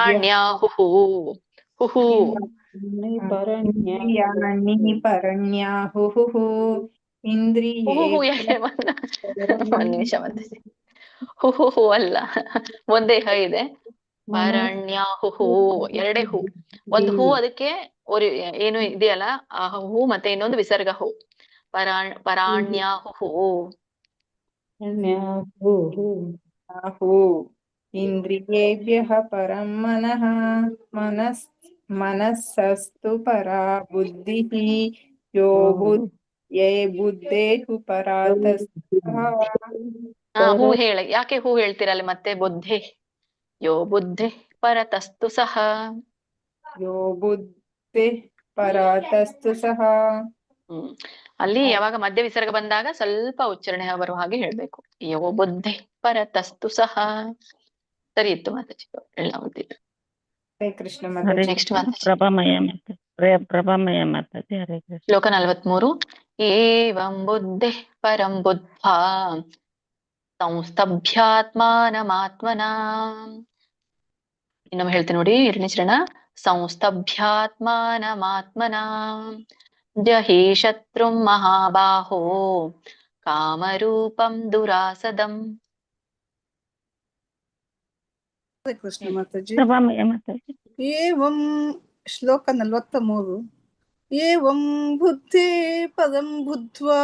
ಪರಣ್ಯಾಹುಃ ಇಂದ್ರಿಯೇಭ್ಯಃ. ಒಂದ್ ನಿಮಿಷ ಮಾತಾಜಿ. ಹು ಅಲ್ಲ, ಒಂದೇ ಹ ಇದೆ. ಪರಣ್ಯಾಹು ಎರಡೇ ಹೂ. ಒಂದು ಹೂ, ಅದಕ್ಕೆ ಏನು ಇದೆಯಲ್ಲ ಆ ಹೂ, ಮತ್ತೆ ಇನ್ನೊಂದು ವಿಸರ್ಗ ಹೂ. ಪರಾಣ್ಯಾಹು ಇಂದ್ರಿಯೇಭ್ಯಃ ಪರಂ ಮನಃ ಮನಸ್ಸಸ್ತು ಪರಾ ಬುದ್ಧಿಃ ಯೇ ಬುದ್ಧೇಹು ಪರಾತಸ್ತಃ. ಹೂ ಹೇಳಿ. ಯಾಕೆ ಹೂ ಹೇಳ್ತೀರಲ್ಲ ಮತ್ತೆ? ಬುದ್ಧಿ. ಯೋ ಬುದ್ಧಿ ಪರತಸ್ತು ಸಹ. ಯೋ ಬುದ್ಧಿ ಪರಾತಸ್ತು ಸಹ. ಅಲ್ಲಿ ಯಾವಾಗ ಮಧ್ಯ ವಿಸರ್ಗ ಬಂದಾಗ ಸ್ವಲ್ಪ ಉಚ್ಚಾರಣೆ ಬರುವ ಹಾಗೆ ಹೇಳ್ಬೇಕು. ಯೋ ಬುದ್ಧಿ ಪರತಸ್ತು ಸಹ. ಸರಿ ಇತ್ತು ಮಾತಾಜಿ, ಎಲ್ಲ ಓದಿದ್ರು. ಕೃಷ್ಣ ನೆಕ್ಸ್ಟ್ ಮಾತಾಜಿ. ಪ್ರಭಾಮಯ ಮಾತಾಜಿ. ಹರೇ ಕೃಷ್ಣ. ಶ್ಲೋಕ 43. ಏವಂ ಬುದ್ಧಿ ಪರಂ ಬುದ್ಧ್ವಾ ಸಂಸ್ತಭ್ಯಾತ್ಮಾನಮಾತ್ಮನಾ. ಇನ್ನೊಮ್ಮೆ ಹೇಳ್ತೀನಿ ನೋಡಿ, ಎರಡನೇ ಚರಣ. ಸಂಸ್ತಭ್ಯಾತ್ಮಾನಮಾತ್ಮನಾ ಜಹಿ ಶತ್ರುಂ ಮಹಾಬಾಹೋ ಕಾಮರೂಪಂ ದುರಾಸದಂ. ಕೃಷ್ಣ ಮಾತಾಜಿ. ಪ್ರಭಾಮಯ ಮಾತಾಜಿ. ಏವಂ ಶ್ಲೋಕ 43. ಏವಂ ಬುದ್ಧಿ ಪದಂ ಬುದ್ಧ್ವಾ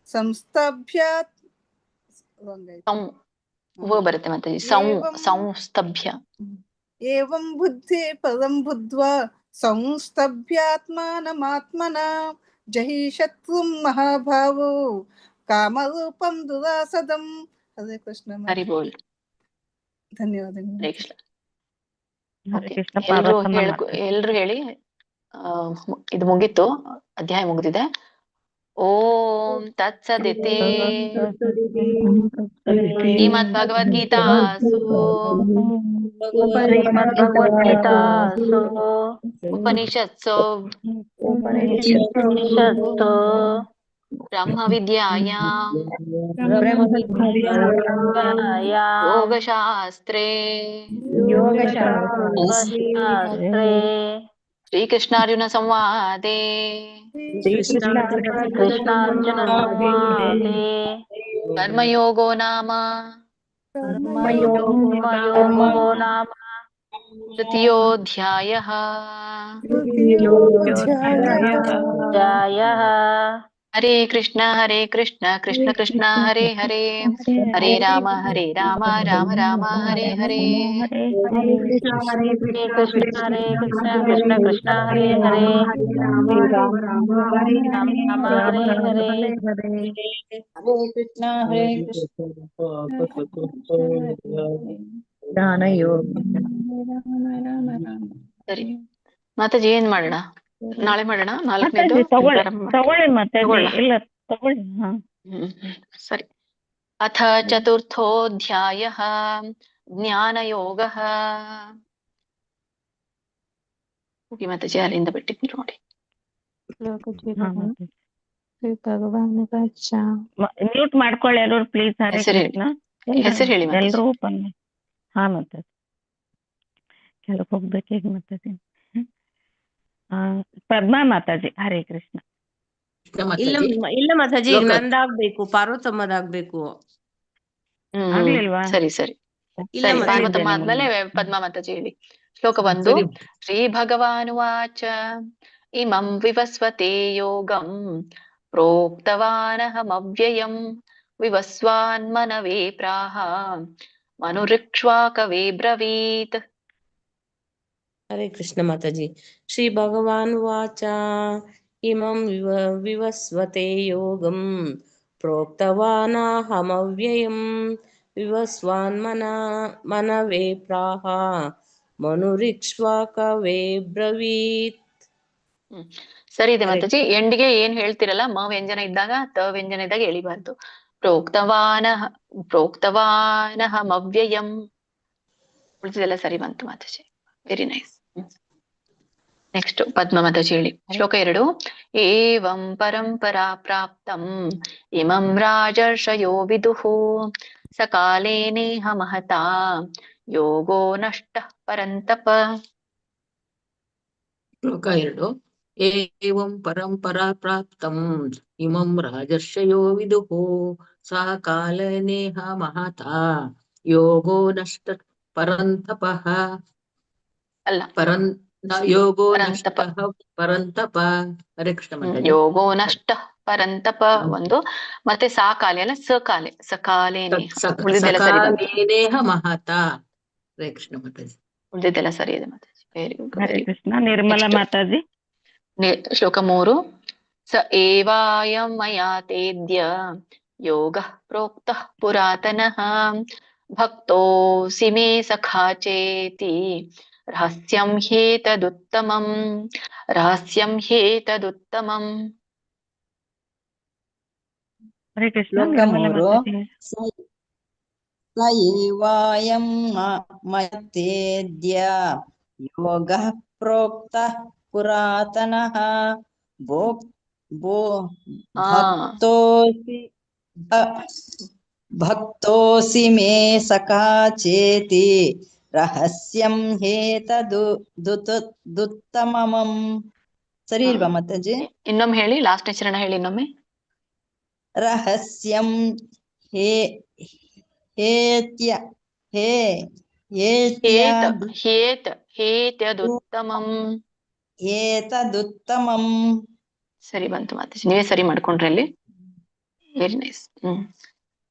ಸಂಸ್ತಭ್ಯಾತ್ ಬರುತ್ತೆ ಮಾತಾಜಿ. ಸಂಸ್ತಭ್ಯ. ಏವಂ ಬುದ್ಧಿ ಪದಂ ಬುದ್ಧ್ವಾ ಸಂಸ್ತಭ್ಯಾತ್ಮಾನಮಾತ್ಮನಾ ಜಹಿ ಶತ್ರುಂ ಮಹಾಭಾವೋ ಕಾಮರೂಪಂ ದುರಾಸದಂ. ಹರೇ ಕೃಷ್ಣ. ಹರಿ ಬೋಲ್. ಧನ್ಯವಾದಗಳು. ಎಲ್ರು ಹೇಳಿ. ಇದು ಮುಗೀತು, ಅಧ್ಯಾಯ ಮುಗಿದಿದೆ. ಓಂ ತತ್ಸದಿತಿ ಶ್ರೀಮದ್ ಭಗವದ್ಗೀತಾಸು ಉಪನಿಷತ್ಸು ಬ್ರಹ್ಮ ವಿದ್ಯಾಯಾಂ ಯೋಗಶಾಸ್ತ್ರೇ ಶ್ರೀಕೃಷ್ಣಾರ್ಜುನ ಸಂವಾದೇ ಕರ್ಮಯೋಗೋ ನಾಮ ತೃತೀಯೋಧ್ಯಾಯಃ. ಹರೇ ಕೃಷ್ಣ ಕೃಷ್ಣ ಕೃಷ್ಣ ಹರೇ ಹರೇ, ಹರೇ ರಾಮ ರಾಮ ರಾಮ ಹರೇ ಹರೇ. ಹರೇ ಕೃಷ್ಣ ಕೃಷ್ಣ ಕೃಷ್ಣ ಹರೇ ಹರೇ, ರಾಮ ರಾಮ ಹರೇ ಹರೇ. ಹರೇ ಕೃಷ್ಣ ಸರಿ ಮಾತಾಜಿ, ಏನ್ ಮಾಡೋಣ? ನಾಳೆ ಮಾಡೋಣ. ನಾಲ್ಕನೇದು ತಗೊಳ್ಳಿ ಮಾತಾಜಿ. ಇಲ್ಲ ತಗೊಳ್ಳಿ. ಸರಿ. ಅಥ ಚತುರ್ಥೋಧ್ಯಾಯಃ ಜ್ಞಾನಯೋಗಃ. ಹೋಗಿ ಮಾತಾಜಿ ಅಲ್ಲಿಂದ ಬಿಟ್ಟಿದ್ದು ನೋಡಿ. ಮ್ಯೂಟ್ ಮಾಡ್ಕೊಳ್ಳಿ ಎಲ್ಲರೂ ಪ್ಲೀಸ್. ಹೆಸರು ಹೇಳಿ ಎಲ್ರೂ ಬನ್ನಿ. ಹಾ ಮಾತಾಜಿ ಕೆಳಗೆ ಹೋಗ್ಬೇಕು ಈಗ ಮಾತಾಜಿ. ಪದ್ಮಾ ಮಾತಾಜಿ. ಹರೇ ಕೃಷ್ಣ. ಇಲ್ಲ ಮಾತಾಜಿ, ನಂದಾಗ್ಬೇಕು, ಪಾರ್ವತಮ್ಮದಾಗ್ಬೇಕು. ಆಗ್ಲಿಲ್ವಾ? ಸರಿ ಸರಿ ಸರಿ. ಪಾರ್ವತಮ್ಮ ಆದ್ಮೇಲೆ ಪದ್ಮಾ ಮಾತಾಜಿ ಹೇಳಿ. ಶ್ಲೋಕ 1. ಶ್ರೀ ಭಗವಾನುವಾಚ ಇಮಂ ವಿವಸ್ವತೆ ಯೋಗಂ ಪ್ರೋಕ್ತವಾನಹಮವ್ಯಯಂ ವಿವಸ್ವಾನ್ಮನವೇ ಪ್ರಾಹ ಮನುರಿಕ್ಷ್ವಾಕವೇ ಬ್ರವೀತ್. ಹರೇ ಕೃಷ್ಣ ಮಾತಾಜಿ. ಶ್ರೀ ಭಗವಾನ್ ವಾಚ ಇಮಂ ವಿವಸ್ವತೆ ಯೋಗಂ ಪ್ರೋಕ್ತವಾನಹಮವ್ಯಯಂ ವಿವಸ್ವಾನ್ ಮನವೇ ಪ್ರಾಹ ಮನುರಿಕ್ಷ್ವಾಕವೇ ಬ್ರವೀತ್. ಸರಿ ಇದೆ ಮಾತಾಜಿ. ಎಂಡಿಗೆ ಏನ್ ಹೇಳ್ತಿರಲ್ಲ, ಮ ವ್ಯಂಜನ ಇದ್ದಾಗ ತ ವ್ಯಂಜನ ಇದ್ದಾಗ ಎಳಿಬಾರ್ದು. ಪ್ರೋಕ್ತವಾನಹಮವ್ಯಯಂ. ಉಳಿದಿದೆಲ್ಲ ಸರಿ ಬಂತು ಮಾತಾಜಿ. Very nice. ನೆಕ್ಸ್ಟ್ ಪದ್ಮ ಮಾತಾಜಿ ಹೇಳಿ. ಶ್ಲೋಕ 2. ಏವಂ ಪರಂಪರಾ ಪ್ರಾಪ್ತಂ ಇಮಂ ರಾಜರ್ಷಯೋ ವಿದುಃ ಸಕಾಲೇ ನೇಹ ಮಹತಾ ಯೋಗೋ ನಷ್ಟಃ ಪರಂತಪ. ಶ್ಲೋಕ 2. ಏವಂ ಪರಂಪರಾ ಪ್ರಾಪ್ತಂ ಇಮಂ ರಾಜರ್ಷಯೋ ವಿದುಃ ಸಾ ಕಾಲನೇಹ ಮಹತಾ ಯೋಗೋ ನಷ್ಟ ಪರಂತಪಃ. ಅಲ್ಲ, ಯೋಗೋ ನಷ್ಟ ಪರಂತಪ. ಹರೇ ಕೃಷ್ಣ ಮಾತಾಜಿ. ಯೋಗೋ ನಷ್ಟ ಪರಂತಪ ಒಂದು, ಮತ್ತೆ ಸಾ ಕಾಲೆ ಅಲ್ಲ ಸಕಾಲೆ. ಸಕಾಲೇನೇಹ. ಉಳಿದೆಲ್ಲ ಸರಿ ಬಂತು. ಸಕಾಲೇನೇಹ ಮಹತಾ. ಹರೇ ಕೃಷ್ಣ ಮಾತಾಜಿ. ಉಳಿದೆಲ್ಲ ಸರಿ ಇದೆ ಮಾತಾಜಿ. Very good. ಹರೇ ಕೃಷ್ಣ. ನಿರ್ಮಲಾ ಮಾತಾಜಿ. ಶ್ಲೋಕ 3. ಸ ಏವಾಯಂ ಮಯಾ ತೇದ್ಯ ಯೋಗಃ ಪ್ರೋಕ್ತಃ ಪುರಾತನಃ ಭಕ್ತೋಸಿ ಮೇ ಸಖಾ ಚೇತಿ ರಹಸ್ಯಂ ಹ್ಯೇತದುತ್ತಮಂ. ರಹಸ್ಯಂ ಹ್ಯೇತದುತ್ತಮಂ. ಹರೇ ಕೃಷ್ಣ. ಶ್ಲೋಕ 3. ಸ ಏವಾಯಂ ಮಯತೇದ್ಯ ಯೋಗಃ ಪ್ರೋಕ್ತಃ ಪುರಾತನಃ ಭಕ್ತೋಸಿ ಮೇ ಸಖಾ ಚೇತಿ ರಹಸ್ಯಂ ಹೇತದುತ್ತಮಂ. ಸರಿ ಇಲ್ವಾ ಮಾತಾಜಿ? ಇನ್ನೊಮ್ಮೆ ಹೇಳಿ. ಲಾಸ್ಟ್ ಚರಣ ಹೇಳಿ ಇನ್ನೊಮ್ಮೆ. ರಹಸ್ಯಂ ಹೇತದುತ್ತಮಂ. ಸರಿ ಬಂತು ಮಾತಾಜಿ. ನೀವೇ ಸರಿ ಮಾಡ್ಕೊಂಡ್ರಿ ಅಲ್ಲಿ. Very nice.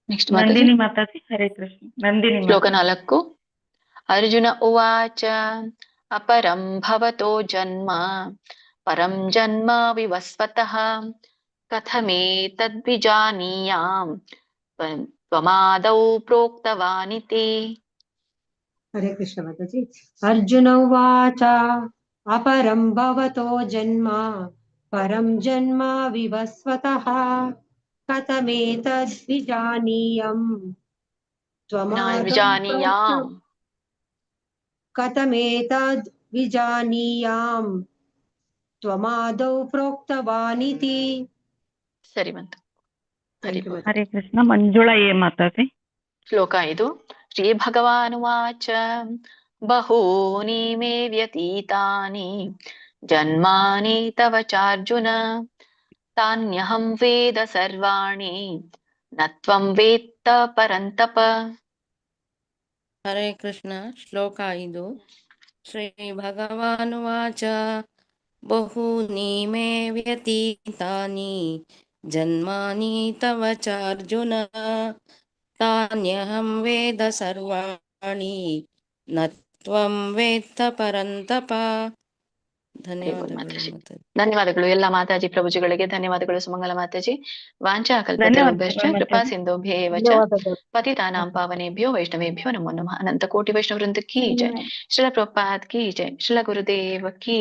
ನೆಕ್ಸ್ಟ್ ನಂದಿನಿ ಮಾತಾಜಿ. ಹರೇ ಕೃಷ್ಣ. ನಂದಿನಿ. ಶ್ಲೋಕ 4. ಅರ್ಜುನ ಉವಾಚ ಅಪರಂ ಭವತೋ ಜನ್ಮ ಪರಂ ಜನ್ಮ ವಿವಸ್ವತಃ ಕಥಮೇತದ್ವಿಜಾನೀಯಾಂ ತ್ವಮಾದೌ ಪ್ರೋಕ್ತವಾನಿತಿ. ಹರೇ ಕೃಷ್ಣ ಮಾತಾಜಿ. ಅರ್ಜುನ ಉವಾಚ ಅಪರಂ ಭವತೋ ಜನ್ಮ ಪರಂ ಜನ್ಮ ವಿವಸ್ವತಃ ಕಥಮೇತದ್ವಿಜಾನೀಯಂ ತ್ವಮಾದೌ ಪ್ರೋಕ್ತವಾನಿತಿ. ಸರಿ ಬಂತು. ಹರೇ ಕೃಷ್ಣ. ಮಂಜುಳಾ ಏ ಮಾತಾಜಿ. ಶ್ಲೋಕ 5. ಶ್ರೀ ಭಗವಾನುವಾಚ ಬಹೂನಿ ಮೇ ವ್ಯತೀತಾನಿ ಜನ್ಮಾನಿ ತವ ಚಾರ್ಜುನ ತಾನ್ಯಹಂ ವೇದ ಸರ್ವಾಣಿ ನ ತ್ವಂ ವೇತ್ತ ಪರಂತಪ. ಹರೇ ಕೃಷ್ಣ. ಶ್ಲೋಕ 5. ಶ್ರೀ ಭಗವಾನುವಾಚ ಬಹೂನಿ ಮೇ ವ್ಯತೀತಾನಿ ಜನ್ಮಾನಿ ತವ ಚಾರ್ಜುನ ತಾನ್ಯಹಂ ವೇದ ಸರ್ವಾಣಿ ನ ತ್ವಂ ವೇತ್ತ ಪರಂತಪ. ಧನ್ಯವಾದಗಳು ಎಲ್ಲ ಮಾತಾಜಿ ಪ್ರಭುಜಿಗಳಿಗೆ. ಧನ್ಯವಾದಗಳು ಸುಮಂಗಲ ಮಾತಾಜಿ. ವಾಂಛಾ ಕಲ್ಪತರುಭ್ಯಶ್ಚ ಕೃಪಾ ಸಿಂಧುಭ್ಯೇವ ಚ ಪತಿತಾನಾಂ ಪಾವನೇಭ್ಯೋ ವೈಷ್ಣವೇಭ್ಯೋ ನಮೋ ನಮಃ. ಅನಂತ ಕೋಟಿ ವೈಷ್ಣವ ವೃಂದ ಕಿ ಜೈ. ಶ್ರೀಲ ಪ್ರಭುಪಾದ್ ಕಿ ಜೈ. ಶ್ರೀಲ ಗುರುದೇವ ಕಿ